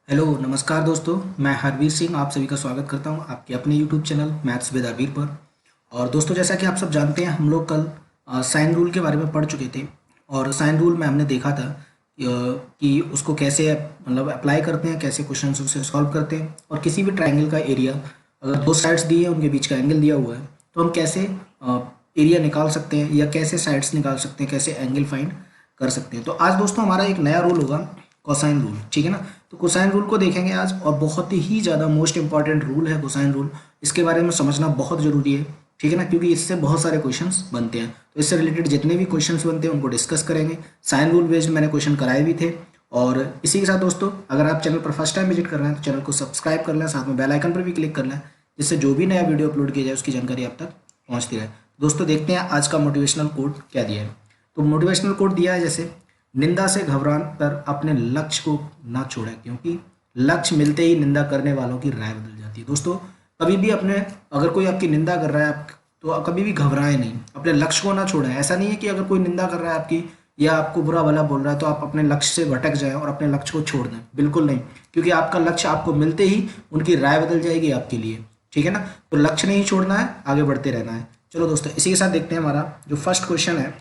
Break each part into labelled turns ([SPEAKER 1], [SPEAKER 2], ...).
[SPEAKER 1] Hello नमस्कार दोस्तों। मैं हरवीर सिंह आप सभी का स्वागत करता हूं आपके अपने YouTube channel maths with Harveer पर। और दोस्तों, जैसा कि आप सब जानते हैं, हम लोग कल साइन रूल के बारे में पढ़ चुके थे। और साइन रूल में हमने देखा था कि उसको कैसे मतलब अप्लाई करते हैं, कैसे क्वेश्चन उसे सॉल्व करते हैं। और किसी भी ट्राइंगल का एरिया, अगर दो साइड्स दिए हैं उनके बीच का एंगल दिया हुआ है, तो हम कैसे एरिया निकाल सकते हैं या कैसे साइड्स निकाल सकते हैं, कैसे एंगल फाइंड कर सकते हैं। तो आज दोस्तों हमारा एक नया रूल होगा, कोसाइन रूल। ठीक है ना। तो कोसाइन रूल को देखेंगे आज, और बहुत ही ज़्यादा मोस्ट इंपॉर्टेंट रूल है कोसाइन रूल। इसके बारे में समझना बहुत ज़रूरी है। ठीक है ना, क्योंकि इससे बहुत सारे क्वेश्चंस बनते हैं। तो इससे रिलेटेड जितने भी क्वेश्चंस बनते हैं उनको डिस्कस करेंगे। साइन रूल बेस्ड मैंने क्वेश्चन कराए भी थे। और इसी के साथ दोस्तों, अगर आप चैनल पर फर्स्ट टाइम विजिट कर रहे हैं तो चैनल को सब्सक्राइब कर लें, साथ में बेल आइकन पर भी क्लिक कर लें, जिससे जो भी नया वीडियो अपलोड किया जाए उसकी जानकारी आप तक पहुंचती रहे। दोस्तों देखते हैं आज का मोटिवेशनल कोट क्या दिया है। तो मोटिवेशनल कोट दिया है जैसे, निंदा से घबरा कर अपने लक्ष्य को ना छोड़ें, क्योंकि लक्ष्य मिलते ही निंदा करने वालों की राय बदल जाती है। दोस्तों कभी भी अपने, अगर कोई आपकी निंदा कर रहा है आप, तो कभी भी घबराएं नहीं, अपने लक्ष्य को ना छोड़ें। ऐसा नहीं है कि अगर कोई निंदा कर रहा है आपकी या आपको बुरा भला बोल रहा है तो आप अपने लक्ष्य से भटक जाएं और अपने लक्ष्य को छोड़ दें। बिल्कुल नहीं, क्योंकि आपका लक्ष्य आपको मिलते ही उनकी राय बदल जाएगी आपके लिए। ठीक है ना। तो लक्ष्य नहीं छोड़ना है, आगे बढ़ते रहना है। चलो दोस्तों, इसी के साथ देखते हैं हमारा जो फर्स्ट क्वेश्चन है।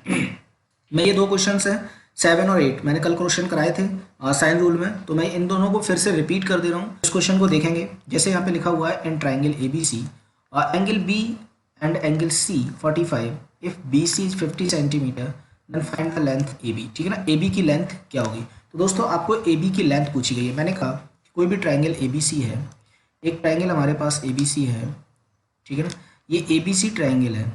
[SPEAKER 1] मैं ये दो क्वेश्चन हैं 7 और 8 मैंने कल क्वेश्चन कराए थे साइन रूल में, तो मैं इन दोनों को फिर से रिपीट कर दे रहा हूँ। इस क्वेश्चन को देखेंगे जैसे यहाँ पे लिखा हुआ है, in triangle A B C angle B and angle C 45, if B C is 50 centimetre then find the length A B. ठीक है ना। ए बी की लेंथ क्या होगी। तो दोस्तों आपको ए बी की लेंथ पूछी गई है। मैंने कहा कोई भी ट्राइंगल ए बी सी है, एक ट्राइंगल हमारे पास ए बी सी है। ठीक है ना। ये ए बी सी ट्राइंगल है।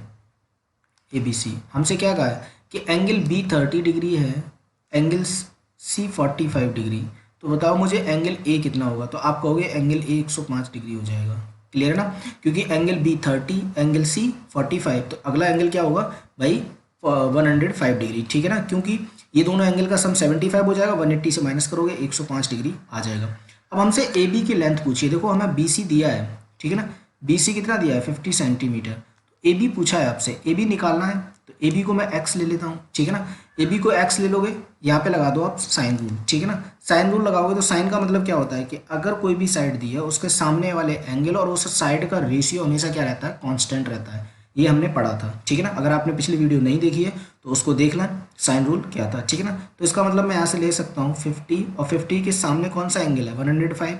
[SPEAKER 1] ए बी सी हमसे क्या कहा है कि एंगल बी 30 डिग्री है, एंगल सी 45 डिग्री। तो बताओ मुझे एंगल ए कितना होगा। तो आप कहोगे एंगल ए 105 डिग्री हो जाएगा। क्लियर है ना। क्योंकि एंगल बी 30, एंगल सी 45, तो अगला एंगल क्या होगा भाई, 105 डिग्री। ठीक है ना। क्योंकि ये दोनों एंगल का सम 75 हो जाएगा, 180 से माइनस करोगे 105 डिग्री आ जाएगा। अब हमसे ए बी की लेंथ पूछिए। देखो हमें बी सी दिया है। ठीक है ना। बी सी कितना दिया है, 50 सेंटीमीटर। ए बी पूछा है आपसे, ए बी निकालना है, तो ए बी को मैं एक्स ले लेता हूँ। ठीक है ना। ए बी को एक्स ले लोगे, यहाँ पे लगा दो आप साइन रूल। ठीक है ना। साइन रूल लगाओगे तो साइन का मतलब क्या होता है कि अगर कोई भी साइड दी है उसके सामने वाले एंगल और उस साइड का रेशियो हमेशा क्या रहता है, कांस्टेंट रहता है। ये हमने पढ़ा था। ठीक है ना। अगर आपने पिछली वीडियो नहीं देखी है तो उसको देख लें, साइन रूल क्या था। ठीक है ना। तो इसका मतलब मैं यहाँ से ले सकता हूँ 50, और 50 के सामने कौन सा एंगल है, 105।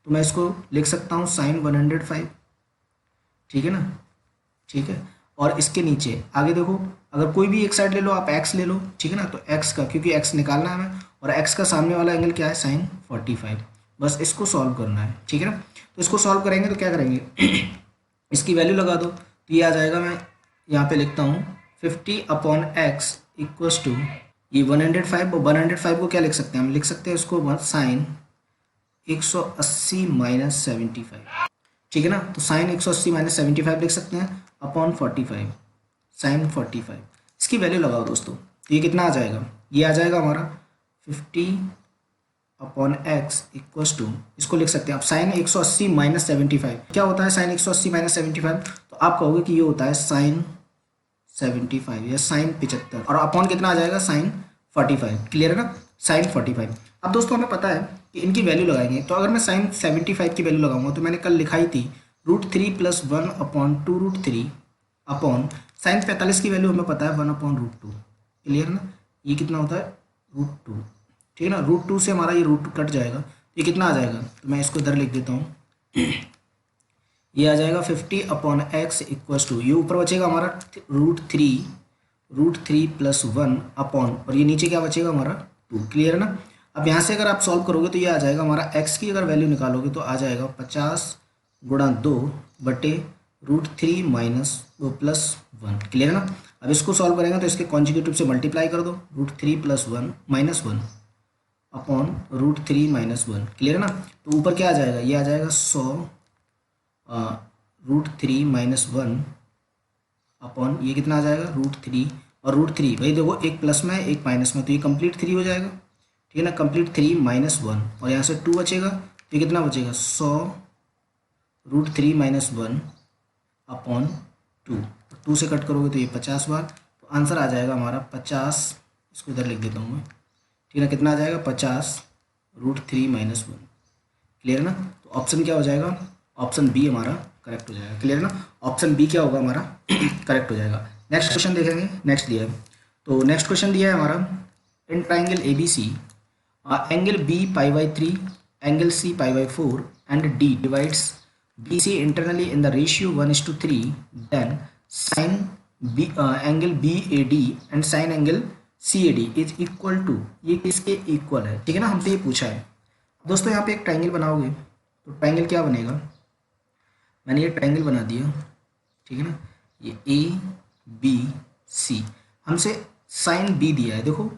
[SPEAKER 1] तो मैं इसको लिख सकता हूँ साइन 105। ठीक है ना। ठीक है। और इसके नीचे आगे देखो, अगर कोई भी एक साइड ले लो, आप एक्स ले लो। ठीक है ना। तो एक्स का, क्योंकि एक्स निकालना है हमें, और एक्स का सामने वाला एंगल क्या है, साइन 45। बस इसको सॉल्व करना है। ठीक है ना। तो इसको सॉल्व करेंगे तो क्या करेंगे इसकी वैल्यू लगा दो, तो ये आ जाएगा। मैं यहाँ पे लिखता हूँ 50/x इक्वस टू, ये 105, 105 को क्या लिख सकते हैं, हम लिख सकते हैं इसको साइन 180 माइनस 75। ठीक है ना। तो साइन 180 माइनस 75 लिख सकते हैं अपॉन 45, साइन 45। इसकी वैल्यू लगाओ दोस्तों, तो ये कितना आ जाएगा, ये आ जाएगा हमारा 50/x इक्वस टू, इसको लिख सकते हैं आप साइन 180 माइनस 75। क्या होता है साइन 180 माइनस 75, तो आप कहोगे कि ये होता है साइन 75 या साइन 75, और अपॉन कितना आ जाएगा, साइन 45। क्लियर है ना, साइन 45। अब दोस्तों हमें पता है कि इनकी वैल्यू लगाएंगे, तो अगर मैं साइन 75 की वैल्यू लगाऊंगा तो मैंने कल लिखाई थी √3 + 1/2√3 अपॉन साइन 45 की वैल्यू हमें पता है 1/√2। क्लियर ना। ये कितना होता है, √2। ठीक है ना। √2 से हमारा ये √2 कट जाएगा, ये कितना आ जाएगा, तो मैं इसको इधर लिख देता हूँ। ये आ जाएगा 50/x इक्वस टू, ये ऊपर बचेगा हमारा √3 + 1 अपॉन, और ये नीचे क्या बचेगा हमारा 2। क्लियर है ना। अब यहाँ से अगर आप सॉल्व करोगे तो ये आ जाएगा हमारा x की अगर वैल्यू निकालोगे तो आ जाएगा 50 × 2 बटे √3 माइनस 2 + 1। क्लियर है ना। अब इसको सॉल्व करेंगे तो इसके कॉन्जिक्यूटिव से मल्टीप्लाई कर दो, √3 + 1 माइनस 1 अपॉन √3 माइनस 1। क्लियर है ना। तो ऊपर क्या आ जाएगा, ये आ जाएगा 100 √3 माइनस 1 अपॉन, ये कितना आ जाएगा √3, और √3 भाई देखो एक प्लस में है एक माइनस में, तो ये कंप्लीट 3 हो जाएगा। ठीक है ना। कंप्लीट 3 माइनस 1, और यहाँ से 2 बचेगा, तो ये कितना बचेगा 100 √3 माइनस 1 अपॉन 2। 2 से कट करोगे तो ये 50 बार, तो आंसर आ जाएगा हमारा 50। इसको इधर लिख देता हूँ मैं। ठीक है ना। कितना आ जाएगा 50 √3 माइनस 1। क्लियर है ना। तो ऑप्शन क्या हो जाएगा, ऑप्शन बी हमारा करेक्ट हो जाएगा। क्लियर है ना, ऑप्शन बी क्या होगा हमारा करेक्ट हो जाएगा। नेक्स्ट क्वेश्चन देखेंगे, नेक्स्ट दिया है। तो नेक्स्ट क्वेश्चन दिया है हमारा, in triangle A B C angle B pi by 3, angle C pi by 4 and D divides B C internally in the ratio 1:3, then sine B angle B A D and sine angle C A D is equal to, ये किसके equal है, ठीक है ना, हमसे ये पूछा है। दोस्तों यहाँ पे एक ट्राइंगल बनाओगे तो ट्राइंगल क्या बनेगा, मैंने ये ट्राइंगल बना दिया, ठीक है ना, ये ए बी सी, हमसे साइन बी दिया है, देखो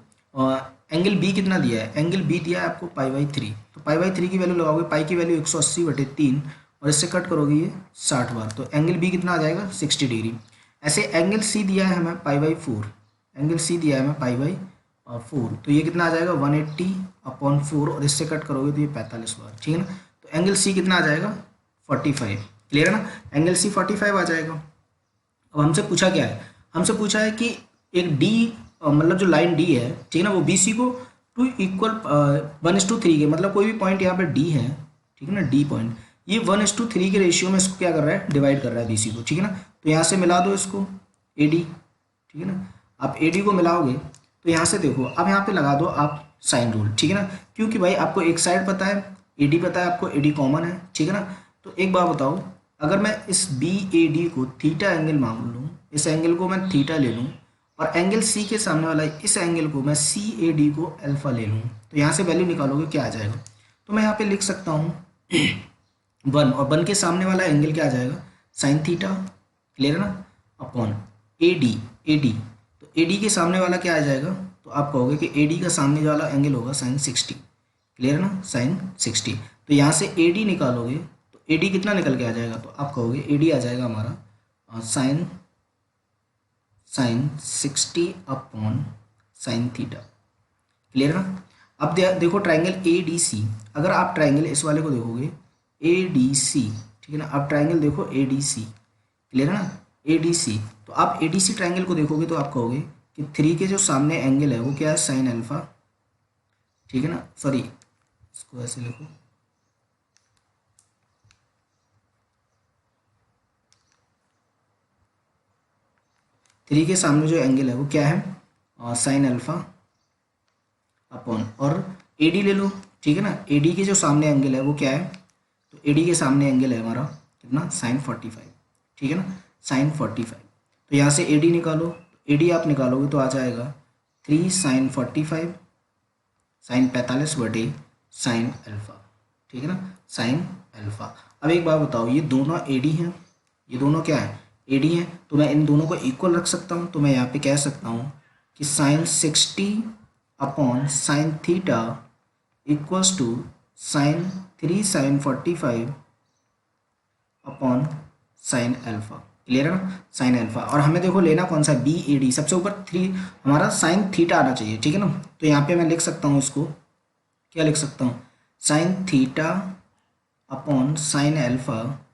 [SPEAKER 1] एंगल बी कितना दिया है, एंगल बी दिया है आपको पाई बाई 3, तो पाई बाई 3 की वैल्यू लगाओगे, पाई की वैल्यू 180/3 और इससे कट करोगे ये 60 बार, तो एंगल बी कितना आ जाएगा 60 डिग्री। ऐसे एंगल सी दिया है हमें पाई बाई 4, एंगल सी दिया है हमें पाई बाई 4, तो ये कितना आ जाएगा 180/4 और इससे कट करोगे तो ये 45 बार, ठीक है ना। तो एंगल सी कितना आ जाएगा 45, क्लियर है ना, एंगल सी 45 आ जाएगा। अब हमसे पूछा क्या है, हमसे पूछा है कि एक डी मतलब जो लाइन डी है, ठीक है ना, वो बी सी को 2 इक्वल 1:3 के, मतलब कोई भी पॉइंट यहाँ पे डी है, ठीक है ना, डी पॉइंट, ये 1:3 के रेशियो में इसको क्या कर रहा है, डिवाइड कर रहा है बी सी को, ठीक है ना। तो यहाँ से मिला दो इसको ए डी, ठीक है ना, आप ए डी को मिलाओगे तो यहाँ से देखो, अब यहाँ पे लगा दो आप साइन रूल, ठीक है ना, क्योंकि भाई आपको एक साइड पता है ए डी पता है, आपको ए डी कॉमन है, ठीक है ना। तो एक बात बताओ, अगर मैं इस बी ए डी को थीटा एंगल मान लूँ, इस एंगल को मैं थीटा ले लूँ और एंगल सी के सामने वाला इस एंगल को मैं सी ए डी को अल्फा ले लूँ, तो यहाँ से वैल्यू निकालोगे क्या आ जाएगा, तो मैं यहाँ पे लिख सकता हूँ 1, और 1 के सामने वाला एंगल क्या आ जाएगा साइन थीटा, क्लियर है ना, अपॉन ए डी, तो ए डी के सामने वाला क्या आ जाएगा, तो आप कहोगे कि ए डी का सामने वाला एंगल होगा साइन 60, क्लियर है ना, साइन 60। तो यहाँ से ए डी निकालोगे तो ए डी कितना निकल के आ जाएगा, तो आप कहोगे ए डी आ जाएगा हमारा sine 60 upon sine theta, clear है ना। अब देखो ट्राइंगल ए डी सी, अगर आप ट्राइंगल इस वाले को देखोगे ए डी सी, ठीक है ना, अब ट्राइंगल देखो ए डी सी, क्लियर है ना, ए डी सी, तो आप ए डी सी ट्राइंगल को देखोगे तो आप कहोगे कि 3 के जो सामने एंगल है वो क्या है साइन अल्फा, ठीक है ना, सॉरी इसको ऐसे लिखो, थ्री के सामने जो एंगल है वो क्या है साइन अल्फा अपॉन, और ए डी ले लो, ठीक है ना, ए डी के जो सामने एंगल है वो क्या है, तो ए डी के सामने एंगल है हमारा कितना साइन 45, ठीक है ना, साइन 45। तो यहाँ से ए डी निकालो, ए डी आप निकालोगे तो आ जाएगा 3 साइन 45 साइन 45 साइन अल्फा, ठीक है ना, साइन अल्फा। अब एक बात बताओ, ये दोनों ए डी हैं, ये दोनों क्या है ए डी हैं, तो मैं इन दोनों को इक्वल रख सकता हूँ, तो मैं यहाँ पे कह सकता हूँ कि sine 60 upon sine theta equals to sine 3 sine 45 upon sine alpha, clear है ना, साइन अल्फा। और हमें देखो लेना कौन सा बी ए डी, सबसे ऊपर 3 हमारा साइन थीटा आना चाहिए, ठीक है ना। तो यहाँ पे मैं लिख सकता हूँ इसको, क्या लिख सकता हूँ, sine theta upon sine alpha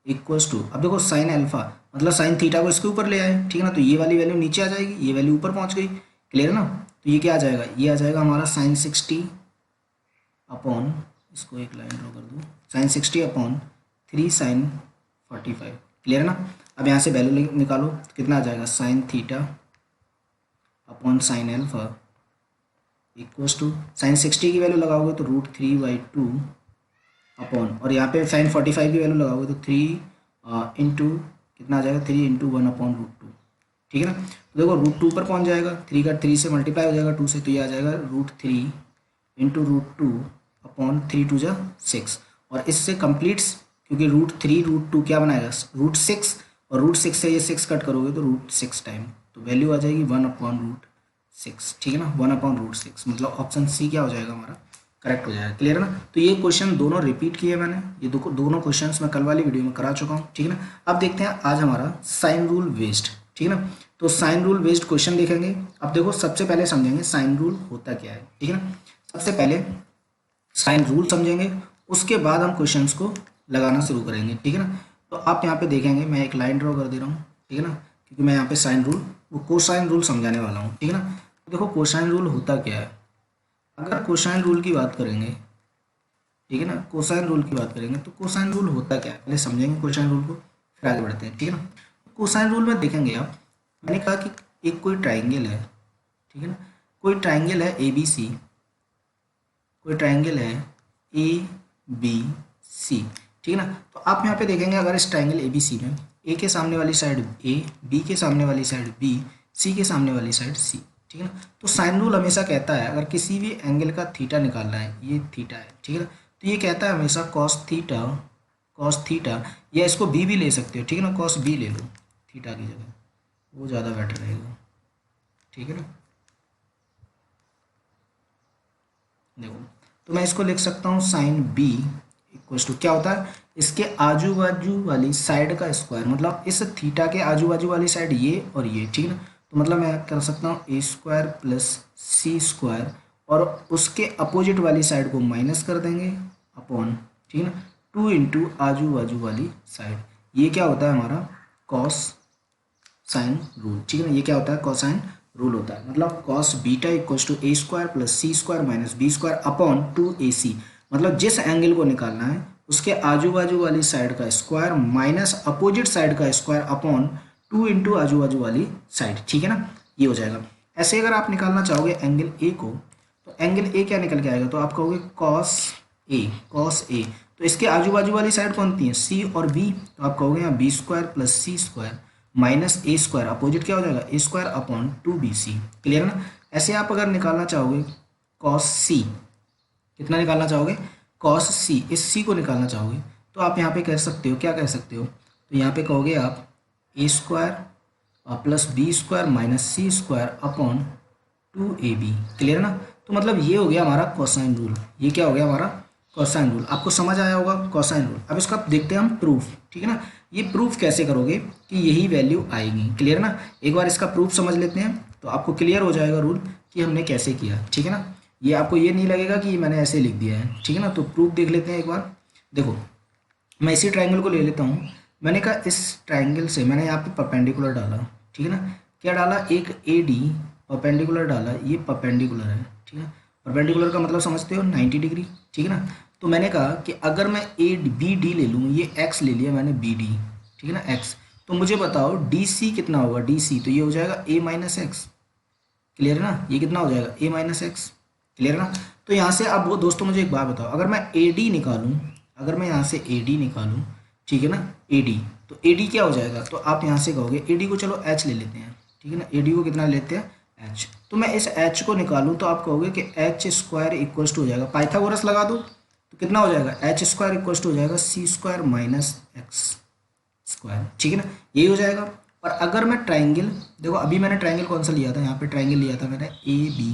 [SPEAKER 1] equals to, अब देखो साइन अल्फा मतलब साइन थीटा को इसके ऊपर ले आए, ठीक है ना, तो ये वाली वैल्यू नीचे आ जाएगी, ये वैल्यू ऊपर पहुँच गई, क्लियर है ना। तो ये क्या आ जाएगा, ये आ जाएगा हमारा साइन 60 अपॉन, इसको एक लाइन ड्रॉ कर दूँ, साइन 60 अपॉन 3 साइन 45, क्लियर है ना। अब यहाँ से वैल्यू निकालो तो कितना आ जाएगा sine theta upon sine alpha equals to, sine 60 की वैल्यू लगाओगे तो √3/2 अपॉन, और यहाँ पे साइन 45 की वैल्यू लगाओगे तो 3 इंटू कितना आ जाएगा 3 इंटू 1/√2, ठीक है ना। तो देखो √2 पर पहुँच जाएगा, 3 का 3 से मल्टीप्लाई हो जाएगा 2 से, तो ये आ जाएगा √3 इंटू √2 अपॉन 3 2 जा 6, और इससे कंप्लीट्स, क्योंकि √3 √2 क्या बनाएगा √6, और √6 से ये 6 कट करोगे तो √6 टाइम, तो वैल्यू आ जाएगी 1/√6, ठीक है ना, 1/√6, मतलब ऑप्शन सी क्या हो जाएगा हमारा करेक्ट हो जाएगा, क्लियर है ना। तो ये क्वेश्चन दोनों रिपीट किए मैंने, ये दोनों क्वेश्चंस मैं कल वाली वीडियो में करा चुका हूँ, ठीक है ना। अब देखते हैं आज हमारा साइन रूल बेस्ड, ठीक है ना। तो साइन रूल बेस्ड क्वेश्चन देखेंगे। अब देखो सबसे पहले समझेंगे साइन रूल होता क्या है, ठीक है ना। सबसे पहले साइन रूल समझेंगे, उसके बाद हम क्वेश्चंस को लगाना शुरू करेंगे, ठीक है ना। तो आप यहाँ पे देखेंगे, मैं एक लाइन ड्रॉ कर दे रहा हूँ, ठीक है ना, क्योंकि मैं यहाँ पे साइन रूल वो कोसाइन रूल समझाने वाला हूँ, ठीक है ना। तो देखो कोसाइन रूल होता क्या है, अगर कोसाइन रूल की बात करेंगे ठीक है ना। कोसाइन रूल की बात करेंगे तो कोसाइन रूल होता क्या है पहले समझेंगे कोसाइन रूल को, फिर आगे बढ़ते हैं, ठीक है ना। कोसाइन रूल में देखेंगे आप, मैंने कहा कि एक कोई ट्राइंगल है, ठीक है ना, कोई ट्राइंगल है ए बी सी, कोई ट्राइंगल है ए बी सी, ठीक है ना। तो आप यहाँ पे देखेंगे अगर इस ट्राइंगल ए बी सी में ए के सामने वाली साइड ए, बी के सामने वाली साइड बी, सी के सामने वाली साइड सी, ठीक है ना। तो साइन रूल हमेशा कहता है अगर किसी भी एंगल का थीटा निकालना है, ये थीटा है, ठीक है ना, तो ये कहता है हमेशा कॉस थीटा, या इसको बी भी ले सकते हो, ठीक है ना, कॉस बी ले लो थीटा की जगह, वो ज़्यादा बेटर रहेगा, ठीक है ना। देखो तो मैं इसको लिख सकता हूँ साइन बी इक्वल टू क्या होता है, इसके आजू बाजू वाली साइड का स्क्वायर, मतलब इस थीटा के आजू बाजू वाली साइड ये और ये, ठीक है ना। तो मतलब मैं कर सकता हूँ ए स्क्वायर प्लस सी स्क्वायर, और उसके अपोजिट वाली साइड को माइनस कर देंगे अपॉन, ठीक है ना, 2 इंटू आजू बाजू वाली साइड, ये क्या होता है हमारा कॉस साइन रूल, ठीक है ना। ये क्या होता है कॉसाइन रूल होता है, मतलब cos beta equals to A square plus C square minus B square upon 2ac, मतलब जिस एंगल को निकालना है उसके आजू बाजू वाली साइड का स्क्वायर माइनस अपोजिट साइड का स्क्वायर अपॉन 2 इंटू आजू बाजू वाली साइड, ठीक है ना, ये हो जाएगा। ऐसे अगर आप निकालना चाहोगे एंगल ए को, तो एंगल ए क्या निकल के आएगा, तो आप कहोगे कॉस ए, तो इसके आजू बाजू वाली साइड कौन सी है सी और बी, तो आप कहोगे यहाँ B square plus C square minus A square, opposite क्या हो जाएगा ए स्क्वायर अपॉन 2bc, क्लियर है ना। ऐसे आप अगर निकालना चाहोगे कॉस सी, कितना निकालना चाहोगे कॉस सी, इस सी को निकालना चाहोगे तो आप यहाँ पे कह सकते हो, क्या कह सकते हो, तो यहाँ पे कहोगे आप A square plus B square minus C square upon 2ab, clear ना। तो मतलब ये हो गया हमारा कोसाइन रूल, ये क्या हो गया हमारा कोसाइन रूल, आपको समझ आया होगा कोसाइन रूल। अब इसका देखते हैं हम प्रूफ, ठीक है ना। ये प्रूफ कैसे करोगे कि यही वैल्यू आएगी, क्लियर ना। एक बार इसका प्रूफ समझ लेते हैं तो आपको क्लियर हो जाएगा रूल कि हमने कैसे किया, ठीक है ना। ये आपको ये नहीं लगेगा कि मैंने ऐसे लिख दिया है, ठीक है ना। तो प्रूफ देख लेते हैं एक बार। देखो मैं इसी ट्राइंगल को ले लेता हूँ, मैंने कहा इस ट्राइंगल से मैंने यहाँ पे परपेंडिकुलर डाला, ठीक है ना, क्या डाला एक ए डी परपेंडिकुलर डाला, ये परपेंडिकुलर है, ठीक है। परपेंडिकुलर का मतलब समझते हो 90 डिग्री, ठीक है ना। तो मैंने कहा कि अगर मैं ए बी डी ले लूँ, ये एक्स ले लिया मैंने बी डी, ठीक है ना एक्स, तो मुझे बताओ डी सी कितना होगा, डी सी तो ये हो जाएगा ए माइनस एक्स, क्लियर है ना, ये कितना हो जाएगा ए माइनस एक्स, क्लियर है ना। तो यहाँ से अब वो दोस्तों मुझे एक बात बताओ, अगर मैं ए डी निकालूँ, अगर मैं यहाँ से ए डी निकालूँ, ठीक है ना, ए डी, तो ए डी क्या हो जाएगा, तो आप यहाँ से कहोगे ए डी को चलो एच ले लेते हैं, ठीक है ना, ए डी को कितना लेते हैं एच, तो मैं इस एच को निकालूँ तो आप कहोगे कि एच स्क्वायर इक्वल्स टू हो जाएगा, पाइथागोरस लगा दो तो कितना हो जाएगा एच स्क्वायर इक्वल्स टू हो जाएगा सी स्क्वायर माइनस एक्स स्क्वायर, ठीक है ना, यही हो जाएगा। और अगर मैं ट्राइंगल, देखो अभी मैंने ट्राइंगल कौन सा लिया था, यहाँ पे ट्राइंगल लिया था मैंने ए बी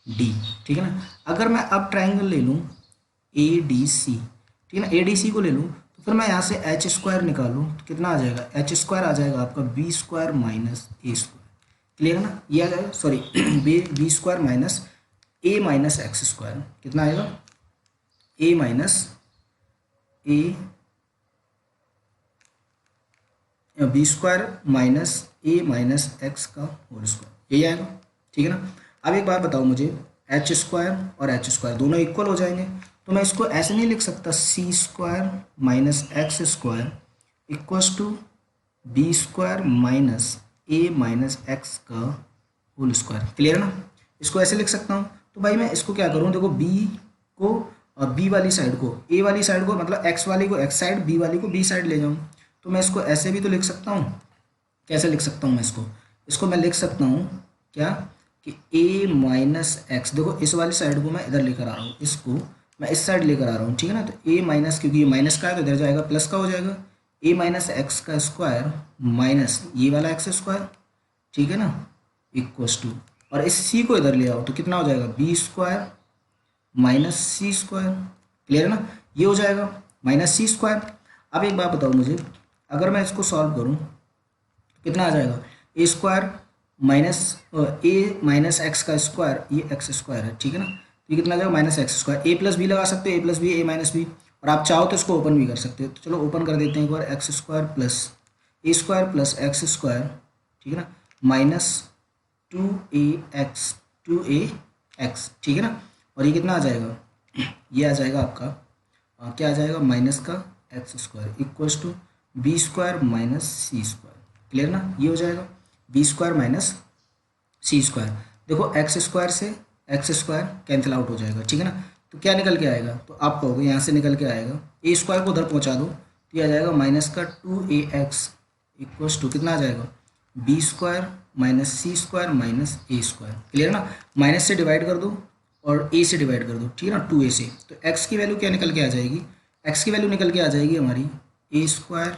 [SPEAKER 1] डी, ठीक है ना। अगर मैं अब ट्राइंगल ले लूँ ए डी सी, ठीक है ना, ए डी सी को ले लूँ तो फिर मैं यहाँ से एच स्क्वायर निकालूँ तो कितना आ जाएगा, एच स्क्वायर आ जाएगा आपका B square minus A square, clear है ना, ये आ जाएगा sorry B square minus A minus X square, कितना आएगा A minus A B square minus A minus X का होल स्क्वायर, यही आएगा, ठीक है ना। अब एक बात बताओ मुझे, एच स्क्वायर और एच स्क्वायर दोनों इक्वल हो जाएंगे, तो मैं इसको ऐसे नहीं लिख सकता C square minus X square equals to B square minus A minus X का होल स्क्वायर, क्लियर है ना। इसको ऐसे लिख सकता हूँ, तो भाई मैं इसको क्या करूँ, देखो बी को और बी वाली साइड को, ए वाली साइड को मतलब एक्स वाली को एक्स साइड, बी वाली को बी साइड ले जाऊँ, तो मैं इसको ऐसे भी तो लिख सकता हूँ, कैसे लिख सकता हूँ मैं इसको, इसको मैं लिख सकता हूँ क्या कि ए माइनस एक्स, देखो इस वाली साइड को मैं इधर लेकर आ रहा हूँ, इसको मैं इस साइड लेकर आ रहा हूँ, ठीक है ना। तो ए माइनस, क्योंकि ये माइनस का है तो इधर जाएगा प्लस का हो जाएगा, ए माइनस एक्स का स्क्वायर माइनस ये वाला एक्स स्क्वायर, ठीक है ना, इक्वल्स टू, और इस सी को इधर ले आओ तो कितना हो जाएगा B square minus C square, clear है ना, ये हो जाएगा माइनस सी स्क्वायर। अब एक बात बताओ मुझे, अगर मैं इसको सॉल्व करूं तो कितना आ जाएगा ए square minus A minus X का स्क्वायर, ये एक्स स्क्वायर है, ठीक है ना, तो ये कितना आ जाएगा माइनस एक्स स्क्वायर, ए प्लस बी लगा सकते हो, ए प्लस बी ए माइनस बी, और आप चाहो तो इसको ओपन भी कर सकते हो, तो चलो ओपन कर देते हैं एक बार, एक्स स्क्वायर प्लस ए स्क्वायर प्लस एक्स स्क्वायर, ठीक है ना, माइनस 2 ए एक्स, ठीक है ना, और ये कितना आ जाएगा, ये आ जाएगा आपका क्या आ जाएगा, माइनस का X square equals to B square minus C square. Clear ना, ये हो जाएगा B square minus C square. देखो एक्स स्क्वायर से एक्स स्क्वायर कैंसिल आउट हो जाएगा, ठीक है ना। तो क्या निकल के आएगा, तो आप कहोगे यहाँ से निकल के आएगा ए स्क्वायर को उधर पहुँचा दो तो ये आ जाएगा माइनस का 2ax इक्वल्स टू कितना आ जाएगा, B square minus C square minus A square. Clear ना, माइनस से डिवाइड कर दो और ए से डिवाइड कर दो, ठीक है ना, 2a से। तो x की वैल्यू क्या निकल के आ जाएगी, x की वैल्यू निकल के आ जाएगी हमारी a square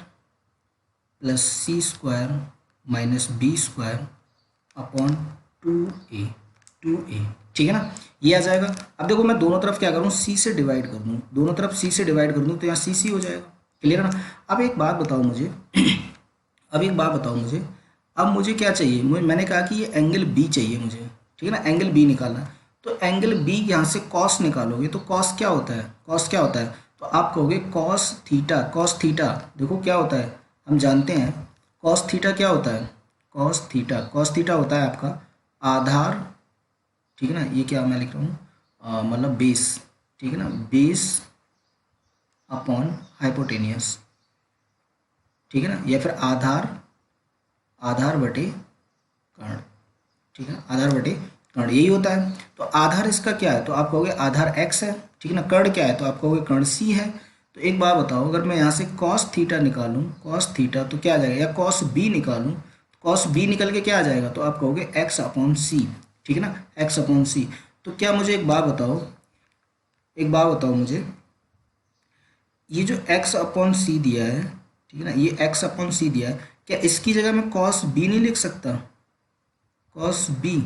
[SPEAKER 1] plus C square minus B square upon 2a, ठीक है ना, ये आ जाएगा। अब देखो मैं दोनों तरफ क्या करूँ, c से डिवाइड कर दूँ, दोनों तरफ c से डिवाइड कर दूँ तो यहाँ c हो जाएगा। क्लियर है ना। अब एक बात बताओ मुझे अब एक बात बताओ मुझे, अब मुझे क्या चाहिए, मैंने कहा कि ये एंगल बी चाहिए मुझे, ठीक है ना, एंगल बी निकालना। तो एंगल बी यहाँ से कॉस निकालोगे तो कॉस क्या होता है, कॉस क्या होता है, तो आप कहोगे कॉस थीटा। कॉस थीटा देखो क्या होता है, हम जानते हैं कॉस थीटा क्या होता है, कॉस थीटा, कॉस थीटा होता है आपका आधार, ठीक है ना, ये क्या मैं लिख रहा हूँ मतलब बेस, ठीक है ना, बेस अपॉन हाइपोटेनियस, ठीक है ना, या फिर आधार, आधार बटे कर्ण, ठीक है, आधार बटे कर्ण यही होता है। तो आधार इसका क्या है, तो आप कहोगे आधार x है, ठीक है ना, कर्ण क्या है, तो आप कहोगे कर्ण c है। तो एक बात बताओ, अगर मैं यहाँ से cos थीटा निकालूं, cos थीटा तो क्या आ जाएगा, या cos b निकालूं, cos b निकल के क्या आ जाएगा, तो आप कहोगे x अपॉन सी, ठीक है ना, x अपॉन सी। तो क्या मुझे एक बात बताओ, एक बात बताओ मुझे, ये जो x अपॉन सी दिया है, ठीक है ना, ये x अपॉन सी दिया है, क्या इसकी जगह मैं cos b नहीं लिख सकता, cos b,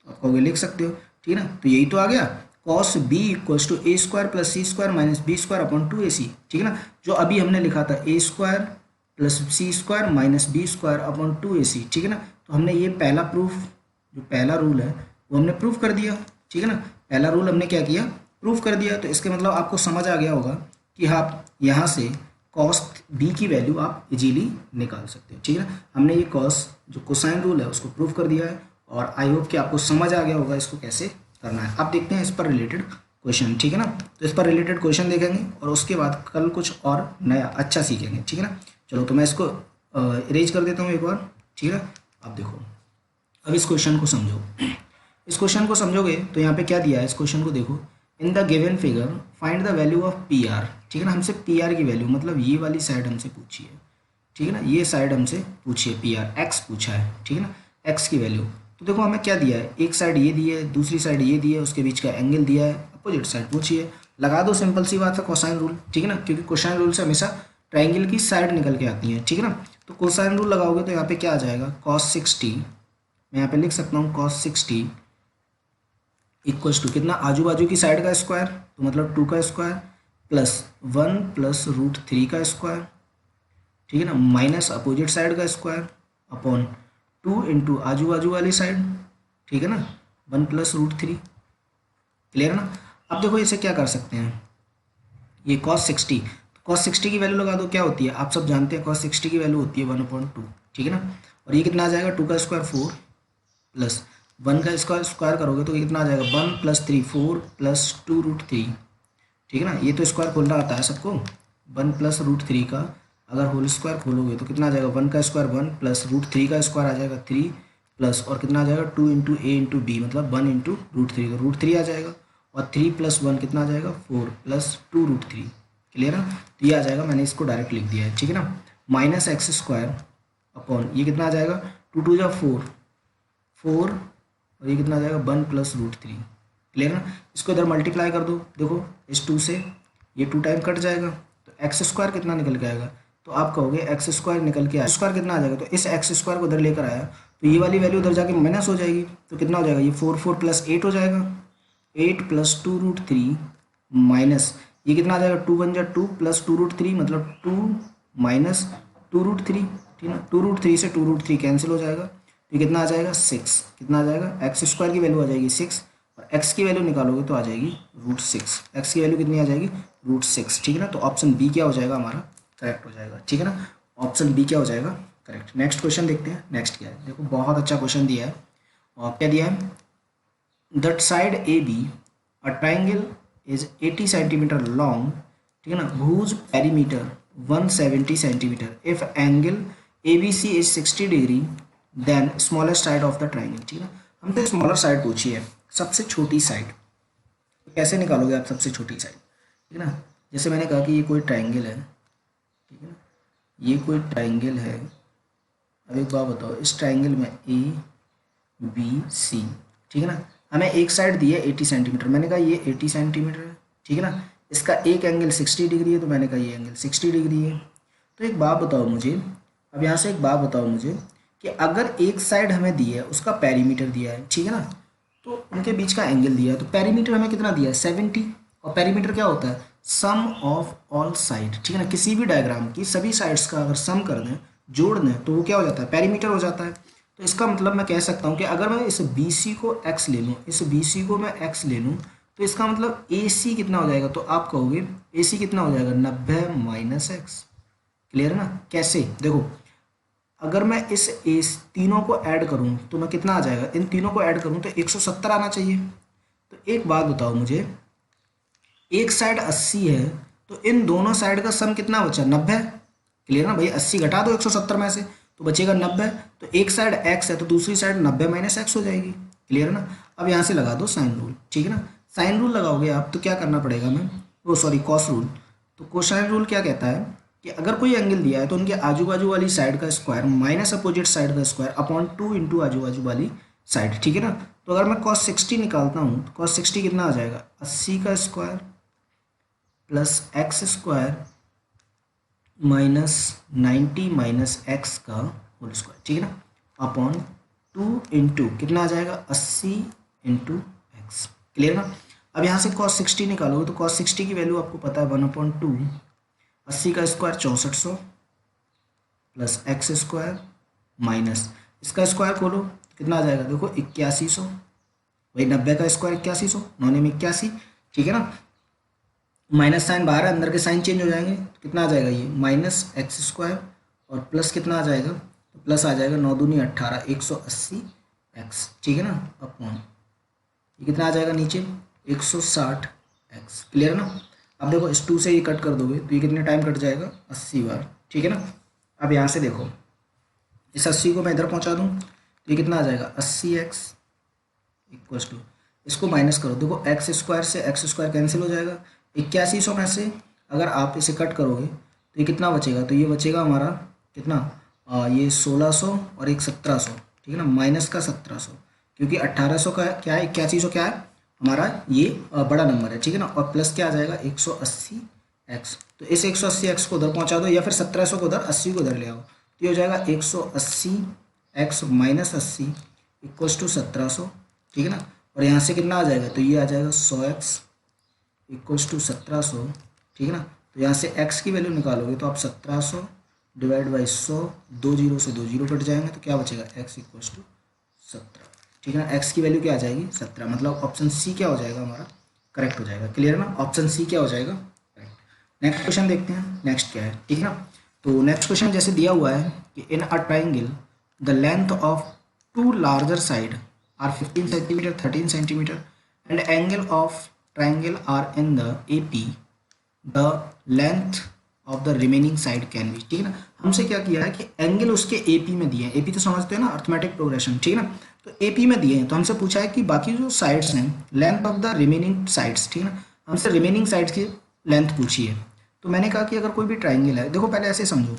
[SPEAKER 1] तो आप कहोगे लिख सकते हो, ठीक है ना। तो यही तो आ गया cos b equals to A square plus C square minus B square upon 2ac, ठीक है ना, जो अभी हमने लिखा था a square plus C square minus B square upon 2ac, ठीक है ना। तो हमने ये पहला प्रूफ, जो पहला रूल है वो हमने प्रूफ कर दिया, ठीक है ना, पहला रूल हमने क्या किया, प्रूफ कर दिया। तो इसके मतलब आपको समझ आ गया होगा कि आप यहाँ से कॉस बी की वैल्यू आप इजीली निकाल सकते हो, ठीक है ना। हमने ये कॉस जो कोसाइन रूल है उसको प्रूफ कर दिया है और आई होप कि आपको समझ आ गया होगा इसको कैसे करना है। अब देखते हैं इस पर रिलेटेड क्वेश्चन, ठीक है ना। तो इस पर रिलेटेड क्वेश्चन देखेंगे और उसके बाद कल कुछ और नया अच्छा सीखेंगे, ठीक है ना। चलो तो मैं इसको इरेज कर देता हूँ एक बार, ठीक है। अब देखो, अब इस क्वेश्चन को समझो, इस क्वेश्चन को समझोगे तो यहाँ पे क्या दिया है, इस क्वेश्चन को देखो, इन the given figure find the value of P R, ठीक है ना। हमसे पी आर की वैल्यू मतलब ये वाली साइड हमसे पूछी है, ठीक है ना, ये साइड हमसे पूछी है, पी आर एक्स पूछा है, ठीक है ना, एक्स की वैल्यू। तो देखो हमें क्या दिया है, एक साइड ये दी है, दूसरी साइड ये दी है, उसके बीच का एंगल दिया है, अपोजिट साइड पूछी है, लगा दो, सिंपल सी बात है, कोसाइन रूल, ठीक है ना, क्योंकि कोसाइन रूल से हमेशा ट्राइंगल की साइड निकल के आती है, ठीक है ना। तो कोसाइन रूल लगाओगे तो यहाँ पे क्या आ जाएगा, cos 60, मैं यहाँ पे लिख सकता हूँ cos 60 इक्वल्स टू कितना, आजू बाजू की साइड का स्क्वायर, तो मतलब 2 का स्क्वायर प्लस 1 प्लस रूट 3 का स्क्वायर, ठीक है ना, माइनस अपोजिट साइड का स्क्वायर अपॉन 2 इंटू आजू बाजू वाली साइड, ठीक है ना, 1 प्लस रूट 3। क्लियर है ना। अब देखो इसे क्या कर सकते हैं, ये cos 60, cos 60 की वैल्यू लगा दो, क्या होती है आप सब जानते हैं, cos 60 की वैल्यू होती है 1/2, ठीक है ना। और ये कितना आ जाएगा, 2 का स्क्वायर 4 प्लस 1 का स्क्वायर करोगे तो ये कितना आ जाएगा, 1 प्लस 3 4 प्लस 2 रूट 3, ठीक है ना। ये तो स्क्वायर खोलना आता है सबको, 1 प्लस रूट 3 का अगर होल स्क्वायर खोलोगे तो कितना आ जाएगा, 1 का स्क्वायर 1 प्लस रूट 3 का स्क्वायर आ जाएगा 3 प्लस और कितना आ जाएगा 2 इंटू ए इंटू बी मतलब 1 इंटू रूट 3, तो रूट 3 आ जाएगा और 3 प्लस 1 कितना आ जाएगा 4 प्लस 2 रूट 3। क्लियर है। तो ये आ जाएगा, मैंने इसको डायरेक्ट लिख दिया है, ठीक है ना, माइनस एक्स स्क्वायर अपॉन ये कितना आ जाएगा 2 2 जा 4 और ये कितना आ जाएगा 1 प्लस रूट 3। क्लियर ना। इसको इधर मल्टीप्लाई कर दो, देखो इस 2 से ये 2 टाइम कट जाएगा तो एक्स स्क्वायर कितना निकल के आएगा, तो आप कहोगे एक्स स्क्वायर निकल के आया, स्क्वायर कितना आ जाएगा, तो इस एक्स स्क्वायर को इधर लेकर आया तो ये वाली वैल्यू उधर जाके माइनस हो जाएगी, तो कितना हो जाएगा, ये 4 4 प्लस 8 हो जाएगा, 8 प्लस 2 रूट 3 माइनस ये कितना आ जाएगा 2 1 जा 2 प्लस 2 रूट 3 मतलब 2 माइनस 2 रूट 3, ठीक है ना। 2 रूट 3 से 2 रूट 3 कैंसिल हो जाएगा, तो कितना आ जाएगा 6, कितना आ जाएगा एक्स स्क्वायर की वैल्यू आ जाएगी 6 और एक्स की वैल्यू निकालोगे तो आ जाएगी रूट 6, एक्स की वैल्यू कितनी आ जाएगी रूट 6, ठीक है ना। तो ऑप्शन बी क्या हो जाएगा हमारा, करेक्ट हो जाएगा, ठीक है ना, ऑप्शन बी क्या हो जाएगा करेक्ट। नेक्स्ट क्वेश्चन देखते हैं, नेक्स्ट क्या है, देखो बहुत अच्छा क्वेश्चन दिया है और क्या दिया है, that side A B a triangle is 80 centimetre long ठीक है ना, whose perimeter 170 centimetre if angle ABC is 60 degree then smallest side of the triangle. ठीक है ना, हमसे स्मॉलर साइड पूछी है, सबसे छोटी साइड। कैसे निकालोगे आप सबसे छोटी साइड? ठीक है ना, जैसे मैंने कहा कि ये कोई ट्राइंगल है, ठीक है ना, ये कोई ट्राइंगल है। अब एक बात बताओ, इस ट्राइंगल में ABC, ठीक है ना, हमें एक साइड दी है 80 सेंटीमीटर, मैंने कहा ये 80 सेंटीमीटर है। ठीक है ना, इसका एक एंगल 60 डिग्री है, तो मैंने कहा ये एंगल 60 डिग्री है। तो एक बात बताओ मुझे, अब यहाँ से एक बात बताओ मुझे कि अगर एक साइड हमें दी है, उसका पेरीमीटर दिया है, ठीक है ना, तो उनके बीच का एंगल दिया है, तो पेरीमीटर हमें कितना दिया है? 70। और पेरीमीटर क्या होता है? सम ऑफ ऑल साइड। ठीक है ना, किसी भी डायग्राम की सभी साइड्स का अगर सम कर दें, जोड़ दें, तो वो क्या हो जाता है? पेरीमीटर हो जाता है। तो इसका मतलब मैं कह सकता हूँ कि अगर मैं इस BC को x ले लूँ, इस BC को मैं x ले लूँ, तो इसका मतलब AC कितना हो जाएगा? तो आप कहोगे AC कितना हो जाएगा? 90 माइनस x। क्लियर है ना? कैसे? देखो, अगर मैं इस तीनों को ऐड करूं तो मैं कितना आ जाएगा? इन तीनों को ऐड करूं तो 170 आना चाहिए। तो एक बात बताओ मुझे, एक साइड 80 है, तो इन दोनों साइड का सम कितना बचा? 90। क्लियर ना भाई? 80 घटा दो 170 में से तो बचेगा 90। तो एक साइड x है तो दूसरी साइड 90 माइनस x हो जाएगी। क्लियर ना? अब यहाँ से लगा दो साइन रूल। ठीक है ना, साइन रूल लगाओगे आप तो क्या करना पड़ेगा? मैं वो सॉरी कॉस रूल। तो कोसाइन रूल क्या कहता है कि अगर कोई एंगल दिया है तो उनके आजू बाजू वाली साइड का स्क्वायर माइनस अपोजिट साइड का स्क्वायर अपॉन 2 इंटू आजू बाजू वाली साइड। ठीक है ना, तो अगर मैं cos 60 निकालता हूँ तो cos 60 कितना आ जाएगा? 80 का square plus x square minus 90 minus X का होल स्क्वायर। ठीक है ना, अपॉन 2 इंटू कितना आ जाएगा? 80 इंटू एक्स। क्लियर ना? अब यहाँ से cos 60 निकालोगे तो cos 60 की वैल्यू आपको पता है 1/2। 80 का square 6400 plus x square minus इसका स्क्वायर खोलो कितना आ जाएगा? देखो 8100। वही 90 का स्क्वायर 8100, 9 में 81। ठीक है ना, माइनस साइन बाहर है, अंदर के साइन चेंज हो जाएंगे तो कितना आ जाएगा? ये माइनस एक्स स्क्वायर और प्लस कितना आ जाएगा? तो प्लस आ जाएगा 9 दूनी 18, 180 एक्स। ठीक है ना, अपॉन ये कितना आ जाएगा नीचे? 160 एक्स। क्लियर है ना? अब देखो इस 2 से ये कट कर दोगे तो ये कितने टाइम कट जाएगा? 80 बार। ठीक है ना, अब यहाँ से देखो इस 80 को मैं इधर पहुँचा दूँ तो ये कितना आ जाएगा? 80 एक्स इक्वल्स टू, इसको माइनस करो, देखो एक्स स्क्वायर से एक्स स्क्वायर कैंसिल हो जाएगा। 8100 में से अगर आप इसे कट करोगे तो ये कितना बचेगा? तो ये बचेगा हमारा कितना? ये 1600 और एक 1700। ठीक है ना, माइनस का 1700, क्योंकि 1800 का क्या है? 8100 क्या है हमारा? ये बड़ा नंबर है। ठीक है ना, और प्लस क्या आ जाएगा? 180 एक्स। तो इस 180 एक्स को उधर पहुंचा दो या फिर 1700 को उधर, 80 को उधर ले आओ, तो ये हो जाएगा 180 एक्स माइनस 80 इक्वल्स टू 1700। ठीक है ना, और यहाँ से कितना आ जाएगा? तो ये आ जाएगा 100 एक्स इक्वल्स टू 1700। ठीक है ना, तो यहाँ से x की वैल्यू निकालोगे तो आप 1700 डिवाइड बाई 100, 2 जीरो से 2 जीरो कट जाएंगे तो क्या बचेगा? x equals to 17। ठीक है ना, x की वैल्यू क्या आ जाएगी? 17। मतलब ऑप्शन सी क्या हो जाएगा हमारा? करेक्ट हो जाएगा। क्लियर ना, ऑप्शन सी क्या हो जाएगा? करेक्ट। नेक्स्ट क्वेश्चन देखते हैं, नेक्स्ट क्या है। ठीक है ना, तो नेक्स्ट क्वेश्चन जैसे दिया हुआ है कि in a triangle the length of 2 larger side are 15 centimeter 13 centimeter and angle of triangle are in the AP, the length of the remaining side can be। ठीक है ना, हमसे क्या किया है कि एंगल उसके AP में दिए हैं। AP तो समझते हैं ना, अर्थमेटिक प्रोग्रेशन। ठीक है ना, तो AP में दिए हैं तो हमसे पूछा है कि बाकी जो साइड्स हैं, length of the remaining sides. ठीक है ना, हमसे रिमेनिंग साइड्स की लेंथ पूछी है। तो मैंने कहा कि अगर कोई भी ट्राइंगल है, देखो पहले ऐसे समझो,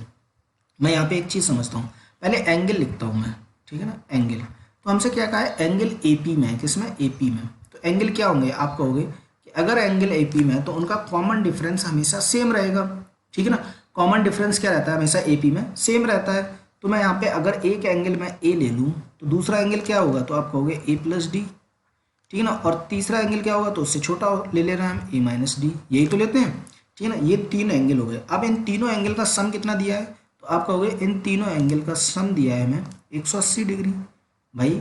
[SPEAKER 1] मैं यहाँ पे एक चीज़ समझता हूँ, पहले एंगल लिखता हूँ मैं। ठीक है ना, एंगल, तो हमसे क्या कहा है? एंगल AP में है। किसमें? AP में। तो एंगल क्या होंगे? आप कहोगे अगर एंगल AP में है तो उनका कॉमन डिफरेंस हमेशा सेम रहेगा। ठीक है ना, कॉमन डिफरेंस क्या रहता है? हमेशा AP में सेम रहता है। तो मैं यहाँ पे अगर एक एंगल में A ले लूँ तो दूसरा एंगल क्या होगा? तो आप कहोगे A प्लस D। ठीक है ना, और तीसरा एंगल क्या होगा? तो उससे छोटा ले ले रहे हैं हम, A माइनस D, यही तो लेते हैं। ठीक है ना, ये 3 एंगल हो गए। अब इन तीनों एंगल का सम कितना दिया है? तो आप कहोगे इन तीनों एंगल का सम दिया है हमें 180 डिग्री। भाई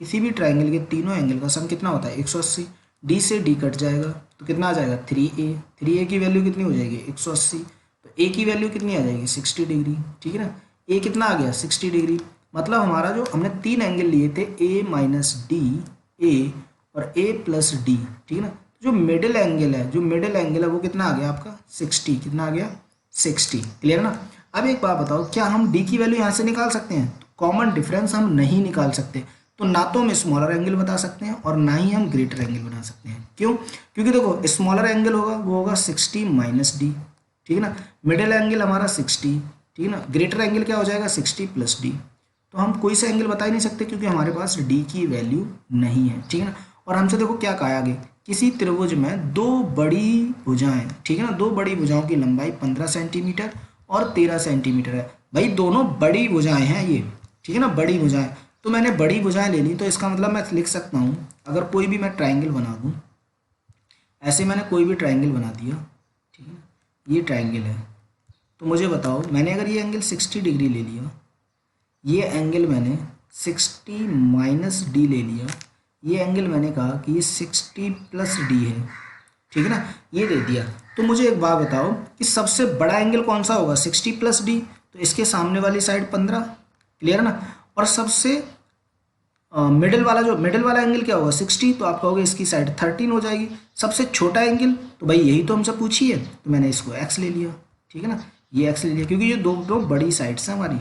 [SPEAKER 1] किसी भी ट्राइंगल के तीनों एंगल का सम कितना होता है? 180। D से D कट जाएगा तो कितना आ जाएगा? 3A। 3A की वैल्यू कितनी हो जाएगी? 180। तो A की वैल्यू कितनी आ जाएगी? 60 डिग्री। ठीक है ना, A कितना आ गया? 60 डिग्री। मतलब हमारा जो हमने 3 एंगल लिए थे A माइनस D, A और A प्लस D। ठीक है ना, जो मिडिल एंगल है वो कितना आ गया आपका 60, कितना आ गया 60। क्लियर ना। अब एक बात बताओ, क्या हम डी की वैल्यू यहाँ से निकाल सकते हैं? कॉमन डिफरेंस हम नहीं निकाल सकते, तो ना तो हम स्मॉलर एंगल बता सकते हैं और ना ही हम ग्रेटर एंगल बना सकते हैं। क्यों? क्योंकि देखो स्मॉलर एंगल होगा वो होगा 60 माइनस डी, ठीक है ना। मिडिल एंगल हमारा 60, ठीक है ना। ग्रेटर एंगल क्या हो जाएगा 60 प्लस डी। तो हम कोई सा एंगल बता ही नहीं सकते क्योंकि हमारे पास डी की वैल्यू नहीं है, ठीक है ना। और हमसे देखो क्या कहा आगे, किसी त्रिभुज में दो बड़ी भुजाएं, ठीक है ना, दो बड़ी भुजाओं की लंबाई 15 सेंटीमीटर और 13 सेंटीमीटर है। भाई दोनों बड़ी भुजाएं हैं ये, ठीक है ना, बड़ी भुजाएं। तो मैंने बड़ी भुजाएं ले ली, तो इसका मतलब मैं लिख सकता हूँ, अगर कोई भी मैं ट्राइंगल बना दूँ, ऐसे मैंने कोई भी ट्राइंगल बना दिया, ठीक है, ये ट्राइंगल है, तो मुझे बताओ मैंने अगर ये एंगल 60 डिग्री ले लिया, ये एंगल मैंने 60 माइनस डी ले लिया, ये एंगल मैंने कहा कि ये 60 प्लस डी है, ठीक है ना, ये दे दिया। तो मुझे एक बात बताओ कि सबसे बड़ा एंगल कौन सा होगा 60 प्लस डी, तो इसके सामने वाली साइड 15। क्लियर है ना। और सबसे मिडिल वाला एंगल क्या होगा 60, तो आप कहोगे इसकी साइड 13 हो जाएगी। सबसे छोटा एंगल, तो भाई यही तो हमसे पूछी है, तो मैंने इसको एक्स ले लिया, ठीक है ना, ये एक्स ले लिया क्योंकि ये दो बड़ी साइड्स हैं हमारी,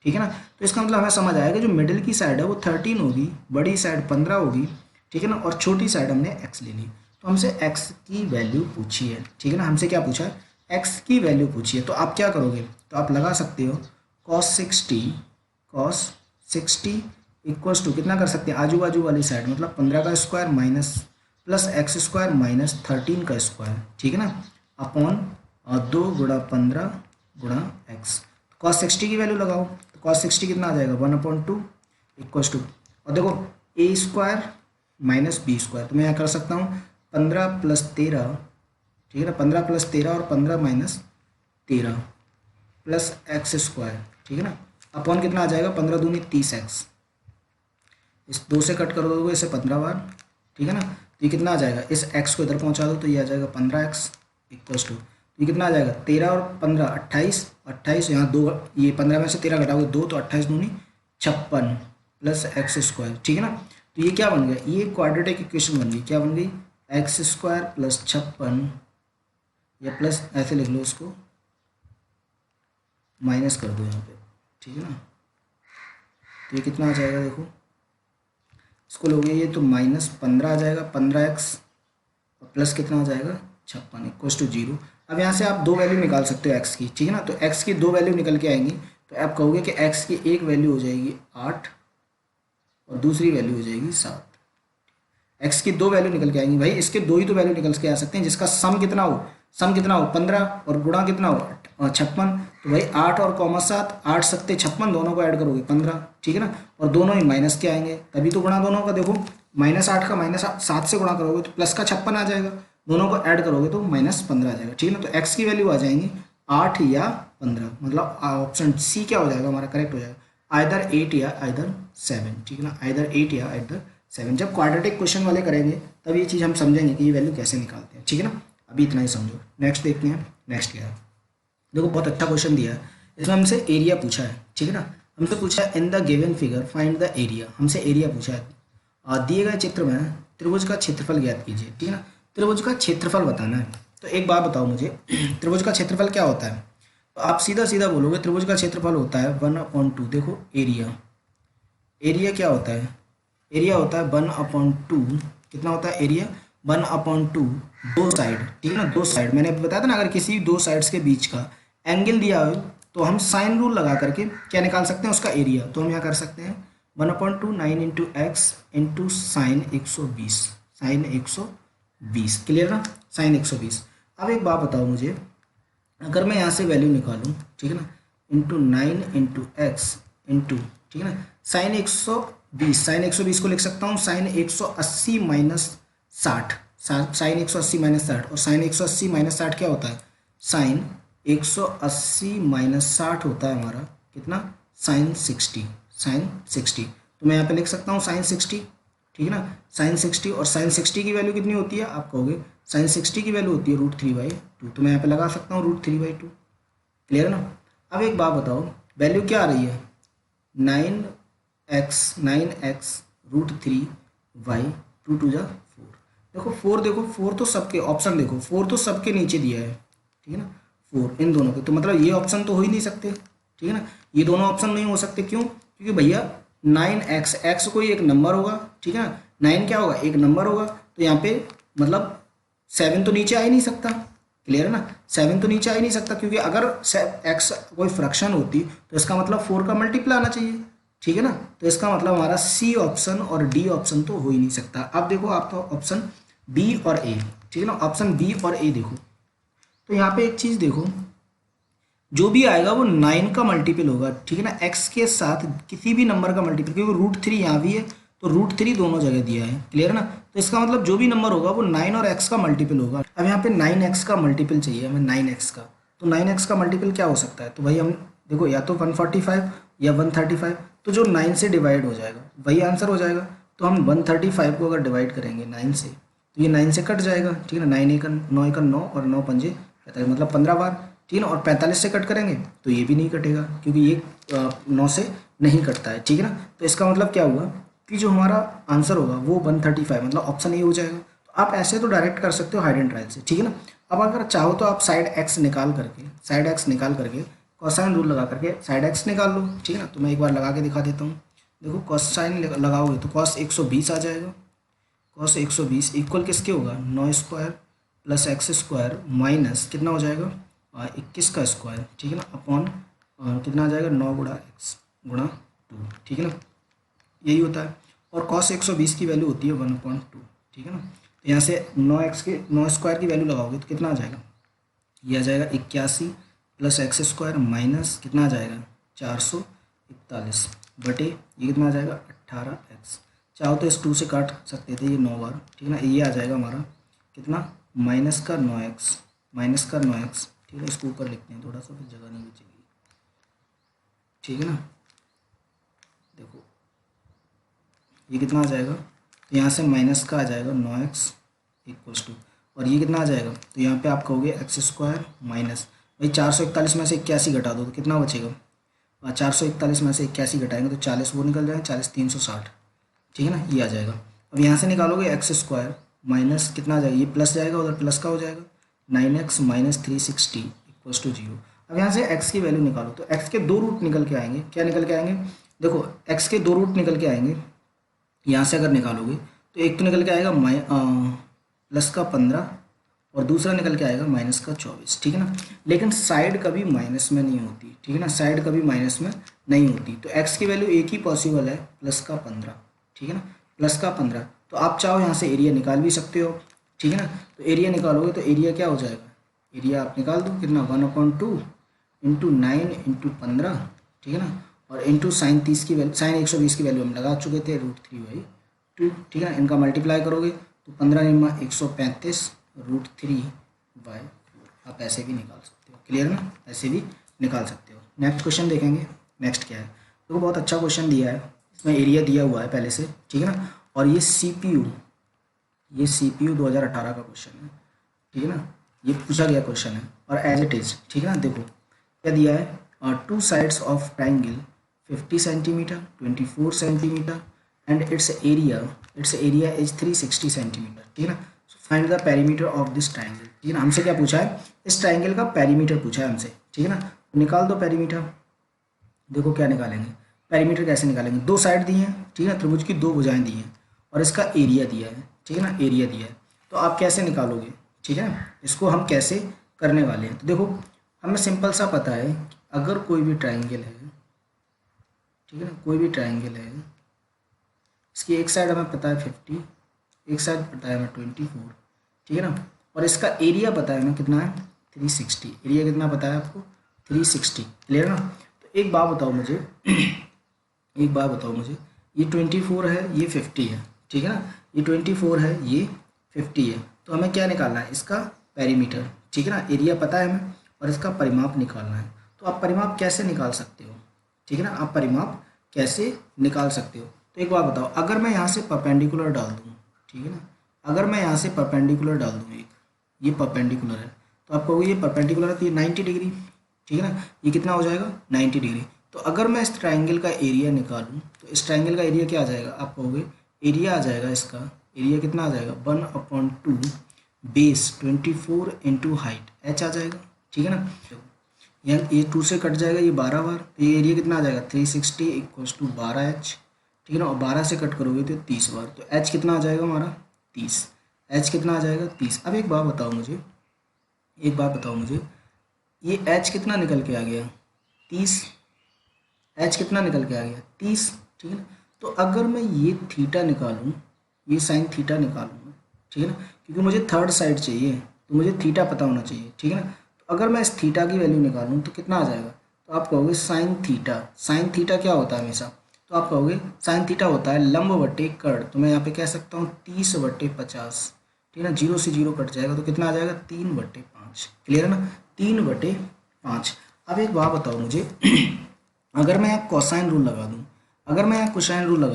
[SPEAKER 1] ठीक है ना। तो इसका मतलब हमें समझ आएगा जो मिडिल की साइड है वो 13 होगी, बड़ी साइड 15 होगी, ठीक है ना, और छोटी साइड हमने एक्स ले ली। तो हमसे एक्स की वैल्यू पूछी है, ठीक है ना, हमसे क्या पूछा है, एक्स की वैल्यू पूछी है। तो आप क्या करोगे, तो आप लगा सकते हो cos 60 इक्वल्स टू कितना कर सकते हैं, आजू बाजू वाली साइड मतलब 15 का square minus plus x square minus 13 का स्क्वायर, ठीक है ना, अपॉन 2 गुणा 15 गुणा एक्स। cos 60 की वैल्यू लगाओ, तो cos 60 कितना आ जाएगा 1/2 इक्वल्स टू, और देखो ए स्क्वायर माइनस बी स्क्वायर, तो मैं यहाँ कर सकता हूँ 15 प्लस 13, ठीक है ना, 15 प्लस 13 और 15 माइनस 13 प्लस एक्स स्क्वायर, ठीक है ना, अपॉन कितना आ जाएगा 15 दूनी 30 एक्स, इस 2 से कट कर दोगे इसे 15 बार, ठीक है ना। तो ये कितना आ जाएगा, इस x को इधर पहुंचा दो तो ये आ जाएगा 15x इक्वल्स टू, तो ये कितना आ जाएगा 13 और 15 28, 28 यहाँ 2, ये 15 में से 13 घटाओगे 2 तो 28 दूनी 56 प्लस एक्स स्क्वायर, ठीक है ना। तो ये क्या बन गया, ये क्वाड्रेटिक इक्वेशन बन गई, क्या बन गई, एक्स स्क्वायर प्लस 56, या प्लस ऐसे लिख लो इसको, माइनस कर दो यहाँ पे, ठीक है ना। तो ये कितना आ जाएगा देखो, इसको लोगे ये तो -15 आ जाएगा 15x और प्लस कितना आ जाएगा 56 इक्वल्स टू 0। अब यहाँ से आप दो वैल्यू निकाल सकते हो x की, ठीक है ना। तो x की दो वैल्यू निकल के आएंगी, तो आप कहोगे कि x की एक वैल्यू हो जाएगी 8 और दूसरी वैल्यू हो जाएगी 7। x की दो वैल्यू निकल के आएंगी, भाई इसके दो ही तो वैल्यू निकल के आ सकते हैं जिसका सम कितना हो 15 और गुणा कितना हो 56। तो भाई 8 और कॉमा 7, 8 सत्ते 56, दोनों को ऐड करोगे 15, ठीक है ना, और दोनों ही माइनस के आएंगे तभी तो गुणा दोनों का, देखो -8 का -7 से गुणा करोगे तो प्लस का 56 आ जाएगा, दोनों को ऐड करोगे तो -15 आ जाएगा, ठीक है ना। तो x की वैल्यू आ जाएंगी 8 या 15, मतलब ऑप्शन सी क्या हो जाएगा हमारा करेक्ट हो जाएगा, आइदर 8 या आइदर 7, ठीक है ना, आइदर 8 या आइदर 7। जब क्वाड्रेटिक क्वेश्चन वाले करेंगे तब ये चीज़ हम समझेंगे कि ये वैल्यू कैसे निकालते हैं, ठीक है ना। अभी इतना ही समझो, नेक्स्ट देखते हैं। नेक्स्ट क्या है, देखो बहुत अच्छा क्वेश्चन दिया है, इसमें हमसे एरिया पूछा है, ठीक है ना। हमसे पूछा है in the given figure find the area, हमसे एरिया पूछा है। दिए गए चित्र में त्रिभुज का क्षेत्रफल ज्ञात कीजिए, ठीक है ना, त्रिभुज का क्षेत्रफल बताना है। तो एक बात बताओ मुझे, त्रिभुज का क्षेत्रफल क्या होता है, तो आप सीधा सीधा बोलोगे त्रिभुज का क्षेत्रफल होता है 1/2। देखो एरिया क्या होता है, एरिया होता है 1/2, कितना होता है एरिया 1/2, दो साइड, ठीक है ना, दो साइड मैंने बताया था ना, अगर किसी दो साइड्स के बीच का एंगल दिया हो तो हम साइन रूल लगा करके क्या निकाल सकते हैं उसका एरिया। तो हम यहाँ कर सकते हैं 1/2 9 into X into sine 120, sine 120, clear ना, साइन 120। अब एक बात बताओ मुझे, अगर मैं यहाँ से वैल्यू निकालूँ, ठीक है ना, इंटू 9 इंटू एक्स इंटू, ठीक है ना, साइन 120, साइन 120 को लिख सकता हूँ साइन 180 माइनस 60, साइन 180 माइनस 60, और साइन 180 माइनस 60 क्या होता है, साइन 180 माइनस 60 होता है हमारा कितना, साइन 60, साइन 60। तो मैं यहाँ पे लिख सकता हूँ साइन 60, ठीक है ना, साइन 60, और साइन 60 की वैल्यू कितनी होती है, आप कहोगे साइन 60 की वैल्यू होती है √3/2, तो मैं यहाँ पे लगा सकता हूँ √3/2, क्लियर ना। अब एक बात बताओ, वैल्यू क्या आ रही है 9x √3/2 2 4। देखो 4, देखो 4 तो सबके ऑप्शन, देखो 4 तो सबके नीचे दिया है, ठीक है ना, 4 इन दोनों के, तो मतलब ये ऑप्शन तो हो ही नहीं सकते, ठीक है ना, ये दोनों ऑप्शन नहीं हो सकते। क्यों? क्योंकि भैया 9x, एक्स कोई एक नंबर होगा, ठीक है ना, 9 क्या होगा, एक नंबर होगा, तो यहाँ पे मतलब 7 तो नीचे आ ही नहीं सकता, क्लियर है ना, 7 तो नीचे आ ही नहीं सकता, क्योंकि अगर एक्स कोई फ्रैक्शन होती तो इसका मतलब 4 का मल्टीपल आना चाहिए, ठीक है ना, तो इसका मतलब हमारा सी ऑप्शन और डी ऑप्शन तो हो ही नहीं सकता। अब देखो आपका ऑप्शन बी और ए, ठीक है ना, ऑप्शन बी और ए देखो, तो यहाँ पे एक चीज़ देखो, जो भी आएगा वो 9 का मल्टीपल होगा, ठीक है ना, एक्स के साथ किसी भी नंबर का मल्टीपल, क्योंकि √3 यहाँ भी है, तो √3 दोनों जगह दिया है, क्लियर है ना, तो इसका मतलब जो भी नंबर होगा वो 9 और x का मल्टीपल होगा। अब यहाँ पे 9x का मल्टीपल चाहिए हमें, 9x का, तो 9x का मल्टीपल क्या हो सकता है, तो भाई हम देखो या तो 145 या 135, तो जो 9 से डिवाइड हो जाएगा वही आंसर हो जाएगा। तो हम 135 को अगर डिवाइड करेंगे 9 से, तो ये 9 से कट जाएगा, ठीक है ना, 9 एक 9 का 9 और 9 पंजे 45, मतलब 15 बार, ठीक है ना, और 45 से कट करेंगे तो ये भी नहीं कटेगा, क्योंकि ये 9 से नहीं कटता है, ठीक है ना, तो इसका मतलब क्या हुआ कि जो हमारा आंसर होगा वो 135, मतलब ऑप्शन ए हो जाएगा। तो आप ऐसे तो डायरेक्ट कर सकते हो हाइड एंड ट्रायल से, ठीक है ना। अब अगर चाहो तो आप साइड एक्स निकाल करके कॉसाइन रूल लगा करके साइड एक्स निकाल लो, ठीक है ना, तो मैं एक बार लगा के दिखा देता हूँ। देखो कॉसाइन लगाओगे तो कॉस 120 आ जाएगा, कॉस 120 इक्वल किसके होगा, 9² प्लस x² माइनस कितना हो जाएगा, 21 का स्क्वायर, ठीक है ना, अपॉन कितना आ जाएगा, 9 गुणा x गुणा 2, ठीक है ना, यही होता है। और cos 120 की वैल्यू होती है 1/2, ठीक है ना, तो यहाँ से 9 की वैल्यू लगाओगे तो कितना आ जाएगा, ये आ जाएगा 81 प्लस x² माइनस कितना आ जाएगा 441 बटे ये कितना आ जाएगा 18x। चाहो तो इस 2 से काट सकते थे ये 9 बार, ठीक है ना, ये आ जाएगा हमारा कितना -9x, ठीक है, इसको ऊपर लिखते हैं थोड़ा सा, फिर जगह नहीं बचेगी, ठीक है ना। देखो ये कितना आ जाएगा, तो यहाँ से माइनस का आ जाएगा 9x = और ये कितना आ जाएगा, तो यहाँ पे आप कहोगे x² माइनस भाई 441 में से 81 घटा दो तो कितना बचेगा, 441 में से 81 घटाएंगे तो 40 वो निकल जाएगा, 40 360, ठीक है ना, ये आ जाएगा। अब यहाँ से निकालोगे x² माइनस कितना आ जाएगा, ये प्लस जाएगा उधर प्लस का हो जाएगा, 9x - 360 = 0। अब यहाँ से x की वैल्यू निकालो तो x के 2 रूट निकल के आएंगे, क्या निकल के आएंगे, देखो x के 2 रूट निकल के आएंगे, यहाँ से अगर निकालोगे तो एक तो निकल के आएगा +15 और दूसरा निकल के आएगा -24, ठीक है ना, लेकिन साइड कभी माइनस में नहीं होती, ठीक है ना, साइड कभी माइनस में नहीं होती, तो x की वैल्यू एक ही पॉसिबल है +15, ठीक है ना, +15। तो आप चाहो यहाँ से एरिया निकाल भी सकते हो, ठीक है ना, तो एरिया निकालोगे तो एरिया क्या हो जाएगा, एरिया आप निकाल दो कितना 1/2 × 9 × 15, ठीक है ना, और इंटू साइन 30 की वैल्यू, साइन 120 की वैल्यू हम लगा चुके थे √3/2, ठीक है ना, इनका मल्टीप्लाई करोगे तो 15 × 135 √3/4, आप ऐसे भी निकाल सकते हो, क्लियर ना, ऐसे भी निकाल सकते हो। नेक्स्ट क्वेश्चन देखेंगे, नेक्स्ट क्या है, तो बहुत अच्छा क्वेश्चन दिया है, इसमें एरिया दिया हुआ है पहले से, ठीक है ना, और ये CPU 2018 का क्वेश्चन है, ठीक है ना, ये पूछा गया क्वेश्चन है और एज इट इज, ठीक है ना। देखो क्या दिया है, 2 sides of triangle 50 centimetre 24 centimetre and it's area is 360 centimetre, ठीक है ना। Find the perimeter of this triangle, ठीक है ना, हमसे क्या पूछा है, इस ट्राइंगल का पेरीमीटर पूछा है हमसे, ठीक है ना, निकाल दो पेरीमीटर। देखो क्या निकालेंगे, पेरीमीटर कैसे निकालेंगे, 2 साइड दी हैं, ठीक है, त्रिभुज की 2 भुजाएं दी हैं और इसका एरिया दिया है, ठीक है ना, एरिया दिया है, तो आप कैसे निकालोगे, ठीक है, इसको हम कैसे करने वाले हैं। तो देखो हमें सिंपल सा पता है कि अगर कोई भी ट्राइंगल है, ठीक है ना, कोई भी ट्राइंगल है, इसकी एक साइड हमें पता है 50, एक साइड पता है हमें 24, ठीक है ना, और इसका एरिया पता है हमें कितना है 360, एरिया कितना पता है आपको 360, क्लियर ना। तो एक बात बताओ मुझे ये 24 है, ये 50 है, ठीक है ना, ये 24 है, ये 50 है, तो हमें क्या निकालना है, इसका पेरीमीटर, ठीक है ना, एरिया पता है हमें और इसका परिमाप निकालना है। तो आप परिमाप कैसे निकाल सकते हो, ठीक है ना, आप परिमाप कैसे निकाल सकते हो। तो एक बात बताओ, अगर मैं यहाँ से परपेंडिकुलर डाल दूँ, ठीक है ना, अगर मैं यहाँ से परपेंडिकुलर डाल दूँ, एक ये परपेंडिकुलर है, तो आप कहोगे ये परपेंडिकुलर है तो ये 90 डिग्री, ठीक है ना, ये कितना हो जाएगा 90 डिग्री। तो अगर मैं इस ट्राइंगल का एरिया निकालूं तो इस ट्राइंगल का एरिया क्या आ जाएगा, आप कहोगे एरिया आ जाएगा इसका एरिया कितना आ जाएगा 1/2 बेस 24 इंटू हाइट h आ जाएगा, ठीक है ना। यहाँ ये 2 से कट जाएगा ये 12 बार, तो ये एरिया कितना आ जाएगा 360 इक्वल्स टू 12h, ठीक है ना। और 12 से कट करोगे तो 30 बार, तो h कितना आ जाएगा हमारा 30, h कितना आ जाएगा 30। अब एक बात बताओ मुझे, ये h कितना निकल के आ गया 30, h कितना निकल के आ गया 30, ठीक है ना। तो अगर मैं ये थीटा निकालूं, ये साइन थीटा निकालूंगा, ठीक है ना, क्योंकि मुझे थर्ड साइड चाहिए तो मुझे थीटा पता होना चाहिए, ठीक है ना। तो अगर मैं इस थीटा की वैल्यू निकालूं तो कितना आ जाएगा, तो आप कहोगे साइन थीटा क्या होता है हमेशा, तो आप कहोगे साइन थीटा होता है लंब बटे कर्ण, तो मैं यहाँ पे कह सकता हूँ 30/50, ठीक है ना। 0 से 0 कट जाएगा तो कितना आ जाएगा 3/5, क्लियर है ना, 3/5। अब एक बात बताओ मुझे अगर मैं यहाँ कोसाइन रूल लगा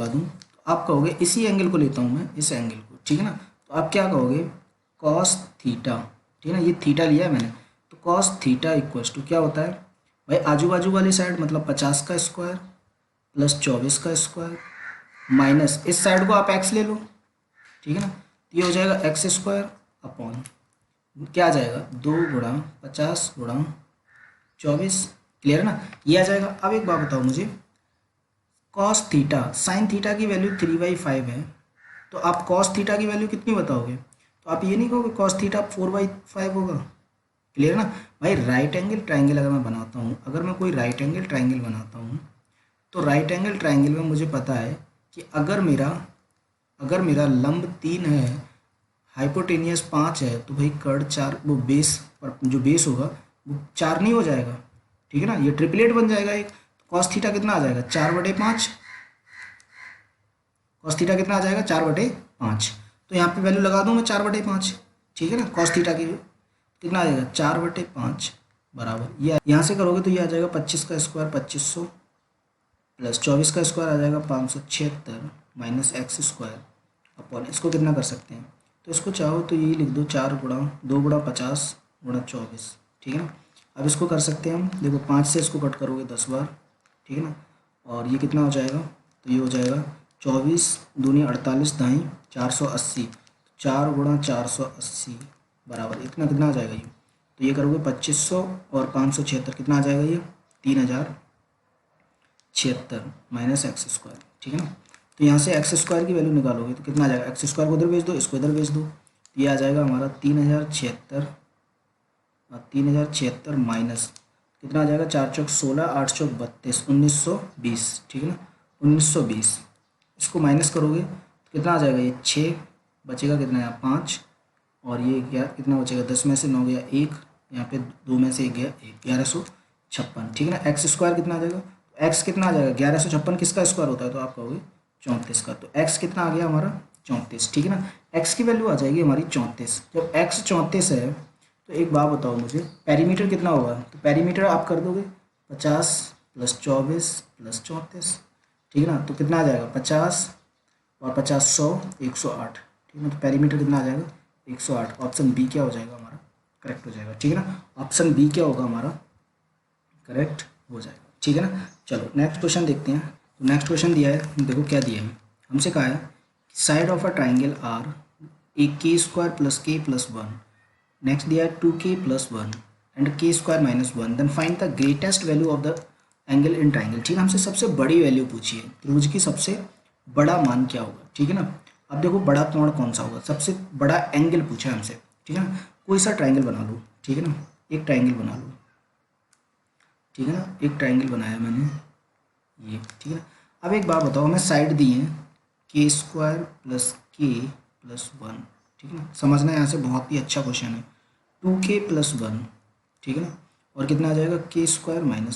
[SPEAKER 1] दूँ, तो आप कहोगे इसी एंगल को लेता हूँ मैं, इस एंगल को, ठीक है ना। तो आप क्या कहोगे कॉस थीटा, ठीक है ना, ये थीटा लिया है मैंने, तो कॉस थीटा इक्वल्स टू क्या होता है भाई, आजू बाजू वाली साइड मतलब 50 का स्क्वायर प्लस 24 का स्क्वायर माइनस इस साइड को आप एक्स ले लो, ठीक है ना। तो ये हो जाएगा एक्स स्क्वायर अपॉन क्या आ जाएगा 2 × 50 × 24, क्लियर है ना, ये आ जाएगा। अब एक बात बताओ मुझे कॉस थीटा साइन थीटा की वैल्यू 3/5 है, तो आप कॉस थीटा की वैल्यू कितनी बताओगे, तो आप ये नहीं कहोगे कॉस थीटा 4/5 होगा, क्लियर है ना भाई। राइट एंगल ट्राइंगल अगर मैं बनाता हूँ, कोई राइट एंगल ट्राइंगल बनाता हूँ, तो राइट एंगल ट्राइंगल में मुझे पता है कि अगर मेरा लंब 3 है, हाइपोटेनियस 5 है, तो भाई कर्ण 4, वो बेस पर जो बेस होगा वो 4 नहीं हो जाएगा, ठीक है ना, ये ट्रिपलेट बन जाएगा एक। कॉस थीटा कितना आ जाएगा 4/5, कॉस थीटा कितना आ जाएगा 4/5, तो यहाँ पे वैल्यू लगा दूँ मैं 4/5, ठीक है ना। कॉस थीटा की कितना आ जाएगा 4/5 बराबर, ये यहाँ से करोगे तो ये आ जाएगा 25 का स्क्वायर 2500 प्लस 24 का स्क्वायर आ जाएगा 576 माइनस एक्स स्क्वायर अपॉन, इसको कितना कर सकते हैं, तो इसको चाहो तो यही लिख दो 4 × 2 × 50 × 24, ठीक है ना। अब इसको कर सकते हैं हम, देखो 5 से इसको कट करोगे 10 बार, ठीक है ना, और ये कितना हो जाएगा, तो ये हो जाएगा 24 दूनी 48 दाई 480, 4 × 480 बराबर इतना कितना आ जाएगा ये, तो ये करोगे 2500 और 576 कितना आ जाएगा ये 3076 माइनस एक्स स्क्वायर, ठीक है ना। तो यहाँ से एक्स स्क्वायर की वैल्यू निकालोगे तो कितना आ जाएगा, एक्स स्क्वायर को इधर भेज दो, इसको इधर भेज दो, तो ये आ जाएगा हमारा 3076 और 3076 माइनस कितना आ जाएगा 4 चौक 16 8 चौक 32 1920, ठीक है ना 1920, इसको माइनस करोगे तो कितना आ जाएगा ये 6 बचेगा कितना यहाँ 5 और ये क्या कितना बचेगा 10 में से 9 गया 1, यहाँ पे 2 में से 1 गया 1, 1156, ठीक है ना। एक्स स्क्वायर कितना आ जाएगा, एक्स कितना आ जाएगा 1156 किसका स्क्वायर होता है, तो आप कहोगे 34 का, तो एक्स कितना आ गया हमारा 34, ठीक है ना। एक्स की वैल्यू आ जाएगी हमारी 34, जब एक्स 34 है तो एक बात बताओ मुझे पेरीमीटर कितना होगा, तो पेरीमीटर आप कर दोगे 50 + 24 + 34, ठीक है ना, तो कितना आ जाएगा 50 और 50 100 108, ठीक है ना, तो पेरीमीटर कितना आ जाएगा 108, ऑप्शन बी क्या हो जाएगा हमारा करेक्ट हो जाएगा, ठीक है ना, ऑप्शन बी क्या होगा हमारा करेक्ट हो जाएगा, ठीक है ना। चलो नेक्स्ट क्वेश्चन देखते हैं, तो नेक्स्ट क्वेश्चन दिया है, देखो क्या दिया है, हमसे कहा है side of a triangle are A k² + k + 1, next दिया है 2k + 1 and k² - 1, then find the greatest value of the angle in triangle, ठीक है, हमसे सबसे बड़ी वैल्यू पूछी है, त्रिभुज की सबसे बड़ा मान क्या होगा, ठीक है ना। अब देखो बड़ा कोण कौन सा होगा, सबसे बड़ा एंगल पूछा है हमसे, ठीक है ना। कोई सा ट्राइंगल बना लो, ठीक है ना, एक ट्राइंगल बना लो, ठीक है ना, एक ट्राइंगल बनाया मैंने ये, ठीक है ना। अब एक बात बताओ, हमें साइड दी है k² + k + 1, ठीक है ना, समझना यहाँ से बहुत ही अच्छा क्वेश्चन है, 2k + 1, ठीक है ना, और कितना आ जाएगा k² - 1,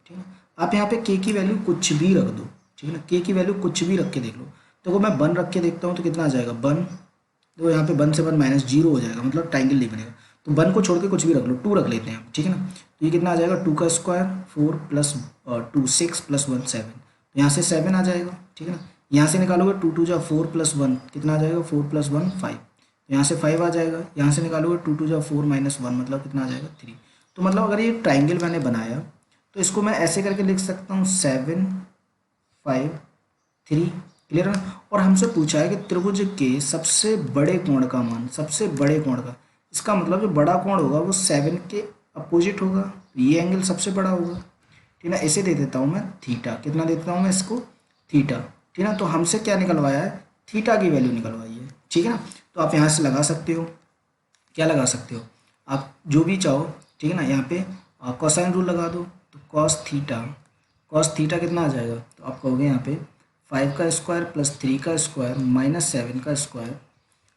[SPEAKER 1] ठीक है ना। आप यहाँ पे k की वैल्यू कुछ भी रख दो, ठीक है ना, k की वैल्यू कुछ भी रख के देख लो, तो मैं 1 रख के देखता हूँ तो कितना आ जाएगा 1, तो यहाँ पे 1 से 1 -0 हो जाएगा, मतलब ट्राइंगल नहीं बनेगा, तो 1 को छोड़ के कुछ भी रख लो, 2 रख लेते हैं, ठीक है ना। तो ये कितना आ जाएगा 2 का स्क्वायर 4 + 2 6 + 1 7, तो यहाँ से 7 आ जाएगा, ठीक है ना। यहाँ से निकालोगे 2 2 जा 4 + 1 कितना आ जाएगा 4 + 1 5, तो यहाँ से 5 आ जाएगा, यहाँ से निकालोगे 2 2 जा 4 - 1 मतलब कितना आ जाएगा 3, तो मतलब अगर ये ट्राइंगल मैंने बनाया तो इसको मैं ऐसे करके लिख सकता हूँ 7 5 3, क्लियर है ना। और हमसे पूछा है कि त्रिभुज के सबसे बड़े कोण का मान, सबसे बड़े कोण का, इसका मतलब जो बड़ा कोण होगा वो 7 के अपोजिट होगा, तो ये एंगल सबसे बड़ा होगा। ठीक है ना, इसे दे देता हूँ मैं थीटा, कितना देता हूँ मैं इसको, थीटा। ठीक है ना, तो हमसे क्या निकलवाया है, थीटा की वैल्यू निकलवाई है। ठीक है ना, तो आप यहाँ से लगा सकते हो, क्या लगा सकते हो आप, जो भी चाहो। ठीक है ना, यहाँ पे कोसाइन रूल लगा दो, तो कॉस थीटा कितना आ जाएगा, तो आप कहोगे यहाँ पे 5 का स्क्वायर प्लस 3 का स्क्वायर माइनस 7 का स्क्वायर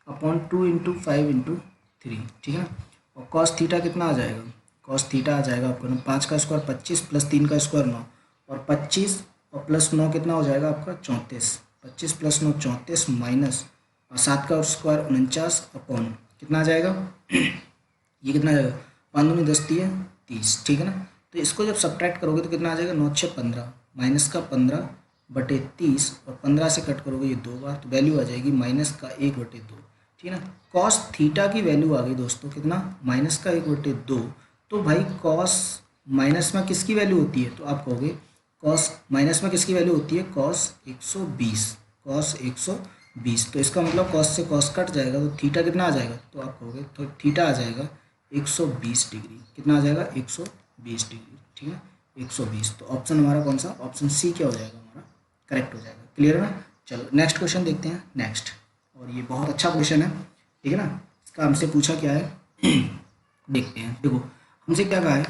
[SPEAKER 1] अपॉन 2 इंटू 5 इंटू 3। ठीक है ना, और कॉस थीटा कितना आ जाएगा, कॉस थीटा आ जाएगा आपको ना 5 का स्क्वायर 25 प्लस 3 का स्क्वायर 9, और 25 और प्लस 9 कितना हो जाएगा आपका 34, 25 प्लस 9 34 माइनस और 7 का स्क्वायर 49 अपॉन कितना आ जाएगा ये कितना आ जाएगा, 5 दूनी 10 दिए 30। ठीक है ना, तो इसको जब सब्ट्रैक्ट करोगे तो कितना आ जाएगा, 9 6 15 माइनस का 15 बटे 30 और 15 से कट करोगे ये 2 बार, तो वैल्यू आ जाएगी माइनस का 1/2। ठीक है ना, कॉस थीटा की वैल्यू आ गई दोस्तों कितना, माइनस का 1/2। तो भाई कॉस माइनस में किसकी वैल्यू होती है, तो आप कहोगे कॉस माइनस में किसकी वैल्यू होती है, कॉस 120, कॉस 120। तो इसका मतलब कॉस से कॉस कट जाएगा तो थीटा कितना आ जाएगा, तो आप कहोगे तो थीटा आ जाएगा 120 डिग्री, कितना आ जाएगा 120 डिग्री। ठीक है, 120। तो ऑप्शन हमारा कौन सा, ऑप्शन सी क्या हो जाएगा हमारा, करेक्ट हो जाएगा। क्लियर है ना, चलो नेक्स्ट क्वेश्चन देखते हैं, नेक्स्ट। और ये बहुत अच्छा क्वेश्चन है। ठीक है ना, इसका हमसे पूछा क्या है देखते हैं। देखो हमसे क्या कहा है,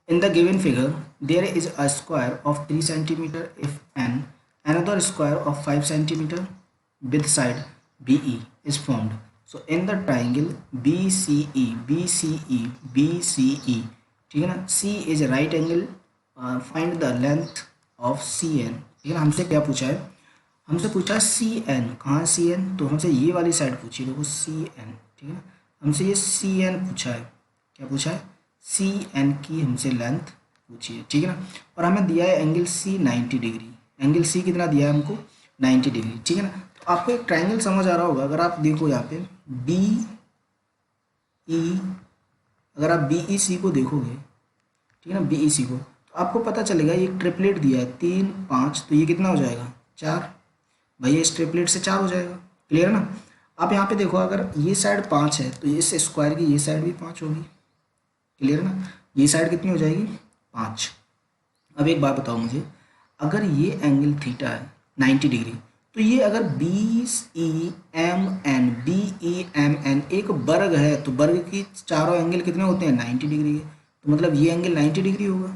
[SPEAKER 1] in the given figure there is a square of 3 centimetre if an another square of 5 centimeter with side BE is formed. So in the triangle BCE, ठीक है ना, C is right angle, find the length of CN। ठीक है ना, हमसे क्या पूछा है, हमसे पूछा है CN, कहाँ है CN, तो हमसे ये वाली साइड पूछी, देखो CN। ठीक है ना, हमसे ये CN पूछा है, क्या पूछा है, CN की हमसे लेंथ पूछी है। ठीक है ना, और हमें दिया है angle C 90 degree, angle C कितना दिया है हमको 90 डिग्री। ठीक है ना, तो आपको एक ट्रायंगल समझ आ रहा होगा, अगर आप देखो यहाँ पे बी ई, अगर आप बी ई सी को देखोगे, ठीक है ना, बी ई सी को, तो आपको पता चलेगा ये ट्रिपलेट दिया है 3 5, तो ये कितना हो जाएगा 4, भैया इस ट्रिपलेट से 4 हो जाएगा। क्लियर है ना, आप यहाँ पे देखो अगर ये साइड 5 है तो इस स्क्वायर की ये साइड भी 5 होगी। क्लियर है ना, ये साइड कितनी हो जाएगी 5। अब एक बात बताओ मुझे, अगर ये एंगल थीटा है 90 डिग्री, तो ये अगर बी ई एम एन एक वर्ग है, तो वर्ग की चारों एंगल कितने होते हैं 90 डिग्री के, तो मतलब ये एंगल 90 डिग्री होगा।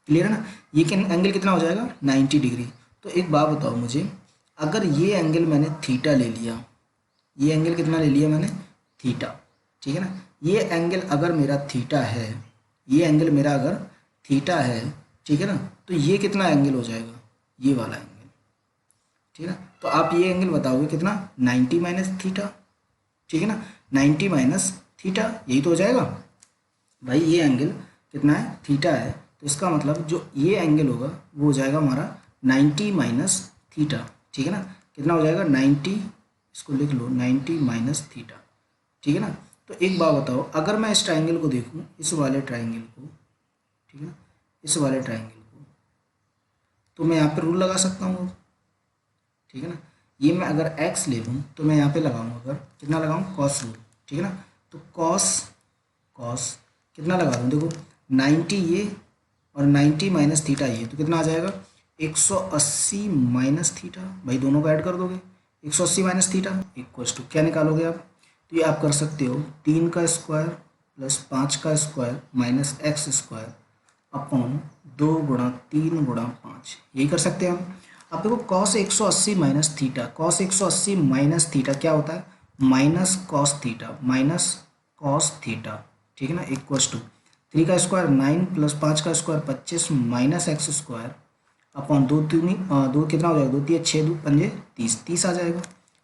[SPEAKER 1] क्लियर है ना, ये एंगल कितना हो जाएगा 90 डिग्री। तो एक बात बताओ मुझे, अगर ये एंगल मैंने थीटा ले लिया, ये एंगल कितना ले लिया मैंने थीटा, ठीक है ना, ये एंगल अगर मेरा थीटा है, ये एंगल मेरा अगर थीटा है, ठीक है ना, तो ये कितना एंगल हो जाएगा, ये वाला एंगल। ठीक है, तो आप ये एंगल बताओगे कितना 90 माइनस थीटा। ठीक है ना, 90 माइनस थीटा, यही तो हो जाएगा भाई। ये एंगल कितना है थीटा है, तो इसका मतलब जो ये एंगल होगा वो हो जाएगा हमारा 90 माइनस थीटा। ठीक है ना, कितना हो जाएगा 90, इसको लिख लो 90 माइनस थीटा। ठीक है ना, तो एक बात बताओ, अगर मैं इस ट्राइंगल को देखूं, इस वाले ट्राइंगल को, ठीक है ना, इस वाले ट्राइंगल को, तो मैं यहाँ पे रूल लगा सकता हूँ। ठीक है ना, ये मैं अगर x ले लूँ तो मैं यहाँ पे लगाऊंगा, अगर कितना लगाऊँ कॉस रूल। ठीक है ना, तो कॉस कितना लगा दूँ, देखो 90 ये और 90 माइनस थीटा ये, तो कितना आ जाएगा 180 माइनस थीटा। भाई दोनों को ऐड कर दोगे, 180 माइनस थीटा इक्वल्स टू क्या निकालोगे आप, तो ये आप कर सकते हो 3 का स्क्वायर प्लस 5 का square minus X square upon 2 गुणा 3 गुणा 5, यही कर सकते हैं हम। अब देखो cos 180 minus theta, cos 180 minus theta क्या होता है, माइनस कॉस थीटा। ठीक है ना, इक्वल्स टू 3 का स्क्वायर 9 प्लस 5 का square 25 minus X square upon 2 कितना हो जाएगा, 2 3 6 2 पंजे 30 आ जाएगा।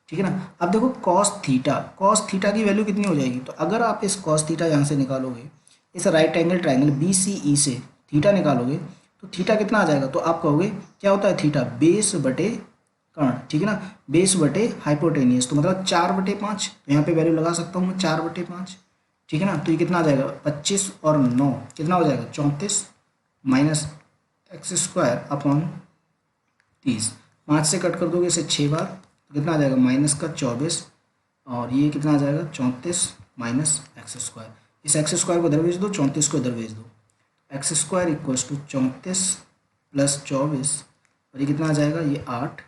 [SPEAKER 1] ठीक है ना, अब देखो कॉस थीटा की वैल्यू कितनी हो जाएगी, तो अगर आप इस कॉस थीटा यहाँ से निकालोगे, इस राइट एंगल ट्राइंगल BCE से थीटा निकालोगे, तो थीटा कितना आ जाएगा, तो आप कहोगे क्या होता है थीटा बेस बटे कर्ण। ठीक है ना, बेस बटे हाइपोटेनियस, तो मतलब 4/5, तो यहाँ पे वैल्यू लगा सकता हूँ मैं 4/5। ठीक है ना, तो ये कितना आ जाएगा 25 और 9 कितना हो जाएगा 34 माइनस एक्स स्क्वायर अपॉन 30, 5 से कट कर दोगे इसे 6 बार, तो कितना आ जाएगा माइनस का 24, और ये कितना आ जाएगा 34 माइनस एक्स स्क्वायर। इस एक्स स्क्वायर को इधर भेज दो, 34 को इधर भेज दो, X square equals to 34 plus 24, और ये कितना आ जाएगा, ये 8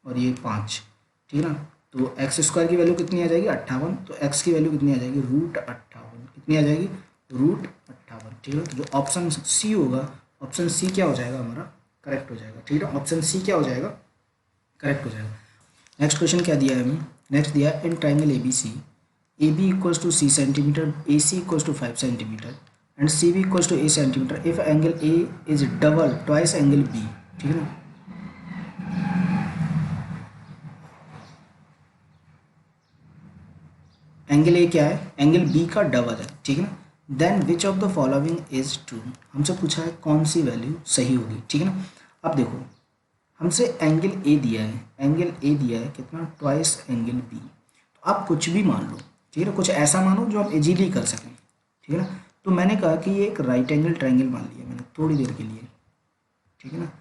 [SPEAKER 1] और ये 5, ठीक है ना। तो एक्स स्क्वायर की वैल्यू कितनी आ जाएगी 58, तो एक्स की वैल्यू कितनी आ जाएगी √58, कितनी आ जाएगी √58, ठीक है। तो जो ऑप्शन सी होगा, ऑप्शन सी क्या हो जाएगा हमारा, करेक्ट हो जाएगा, ठीक है। ऑप्शन सी क्या हो जाएगा, करेक्ट हो जाएगा। नेक्स्ट क्वेश्चन क्या दिया है हमें, नेक्स्ट दिया है in triangle A B C, A B equals to C centimetre, A C equals to 5 centimetre and C B equals to A centimetre if angle A is double twice angle B, ठीक है ना। Angle A क्या है, angle B का double है, ठीक है ना। Then which of the following is true, हमसे पूछा है कौन सी वैल्यू सही होगी, ठीक है ना। अब देखो हमसे एंगल ए दिया है, एंगल ए दिया है कितना, ट्वाइस एंगल बी, तो आप कुछ भी मान लो, ठीक है ना, कुछ ऐसा मानो जो आप इजीली कर सकें, ठीक है ना। तो मैंने कहा कि ये एक राइट एंगल ट्राइंगल मान लिया मैंने थोड़ी देर के लिए, ठीक है ना,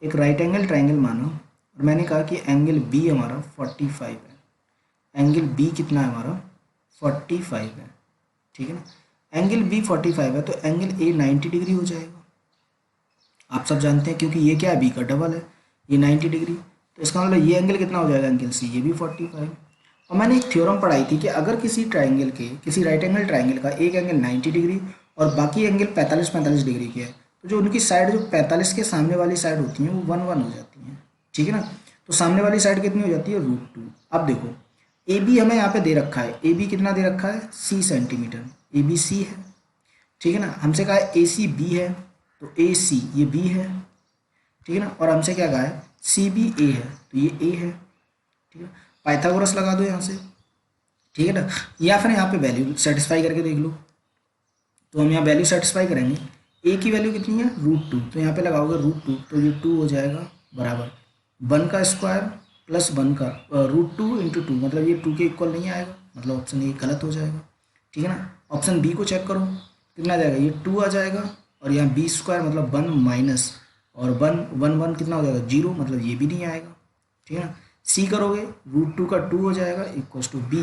[SPEAKER 1] एक राइट एंगल ट्राइंगल मानो, और मैंने कहा कि एंगल बी हमारा 45 है, एंगल बी कितना है हमारा 45 है, ठीक है ना। एंगल बी 45 है तो एंगल ए 90 डिग्री हो जाएगा, आप सब जानते हैं, क्योंकि ये क्या है बी का डबल है, ये 90 डिग्री, तो इसका मतलब ये एंगल कितना हो जाएगा एंगल सी, ये भी 45। और मैंने एक थ्योरम पढ़ाई थी कि अगर किसी ट्राइंगल के, किसी राइट एंगल ट्राइंगल का एक एंगल 90 डिग्री और बाकी एंगल 45 डिग्री के है, तो जो उनकी साइड जो 45 के सामने वाली साइड होती हैं वो 1 1 हो जाती हैं, ठीक है ना। तो सामने वाली साइड कितनी हो जाती है √2। अब देखो ए बी हमें यहाँ पे दे रखा है, ए बी कितना दे रखा है सी सेंटीमीटर, ए बी सी है, ठीक है ना। हमसे कहा है ए सी बी है, तो ए सी ये बी है, ठीक है ना। और हमसे क्या कहा है सी बी ए है, तो ये ए है, ठीक है। पाइथागोरस लगा दो यहाँ से, ठीक है ना, या फिर यहाँ पे वैल्यू सेटिस्फाई करके देख लो। तो हम यहाँ वैल्यू सेटिस्फाई करेंगे, ए की वैल्यू कितनी है √2, तो यहाँ पे लगाओगे √2, तो ये 2 हो जाएगा बराबर 1 का स्क्वायर प्लस 1 का √2 × 2, मतलब ये 2 के इक्वल नहीं आएगा, मतलब ऑप्शन ए गलत हो जाएगा, ठीक है ना। ऑप्शन बी को चेक करो कितना आ जाएगा, ये 2 आ जाएगा, और यहाँ बी स्क्वायर मतलब 1 माइनस, और 1 कितना हो जाएगा 0, मतलब ये भी नहीं आएगा, ठीक है ना। सी करोगे √2 का 2 हो जाएगा equals to B,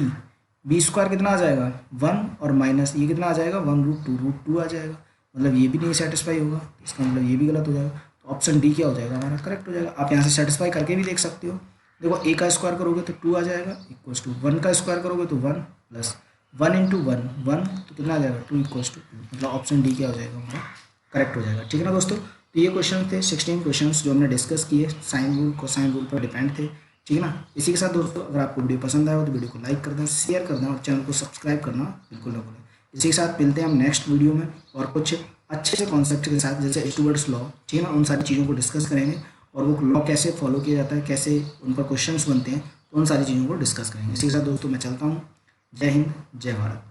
[SPEAKER 1] B square कितना आ जाएगा 1 और माइनस ये कितना आ जाएगा 1√2 आ जाएगा, मतलब ये भी नहीं सेटिस्फाई होगा, इसका मतलब ये भी गलत हो जाएगा। तो ऑप्शन डी क्या हो जाएगा हमारा करेक्ट हो जाएगा। आप यहाँ से सेटिस्फाई करके भी देख सकते हो, देखो ए का स्क्वायर करोगे तो 2 आ जाएगा इक्वल्स टू 1 का स्क्वायर करोगे तो 1 प्लस 1 × 1 तो कितना आ जाएगा 2 इक्वल्स टू 2, मतलब ऑप्शन डी क्या हो जाएगा हमारा करेक्ट हो जाएगा, ठीक है ना दोस्तों। तो ये क्वेश्चन थे 16 क्वेश्चंस जो हमने डिस्कस किए, साइन रूल कोसाइन रूल पर डिपेंड थे, ठीक है ना। इसी के साथ दोस्तों अगर आपको वीडियो पसंद आया हो तो वीडियो को लाइक कर दें, शेयर कर दें और चैनल को सब्सक्राइब करना बिल्कुल ना भूलें। इसी के साथ मिलते हैं हम नेक्स्ट वीडियो में और कुछ अच्छे से कॉन्सेप्ट के साथ, जैसे स्टुअर्ट्स लॉ, ठीक है ना, उन सारी चीज़ों को डिस्कस करेंगे और वो लॉ कैसे फॉलो किया जाता है, कैसे उन पर क्वेश्चंस बनते हैं, तो उन सारी चीज़ों को डिस्कस करेंगे। इसी के साथ दोस्तों मैं चलता हूँ, जय हिंद जय भारत।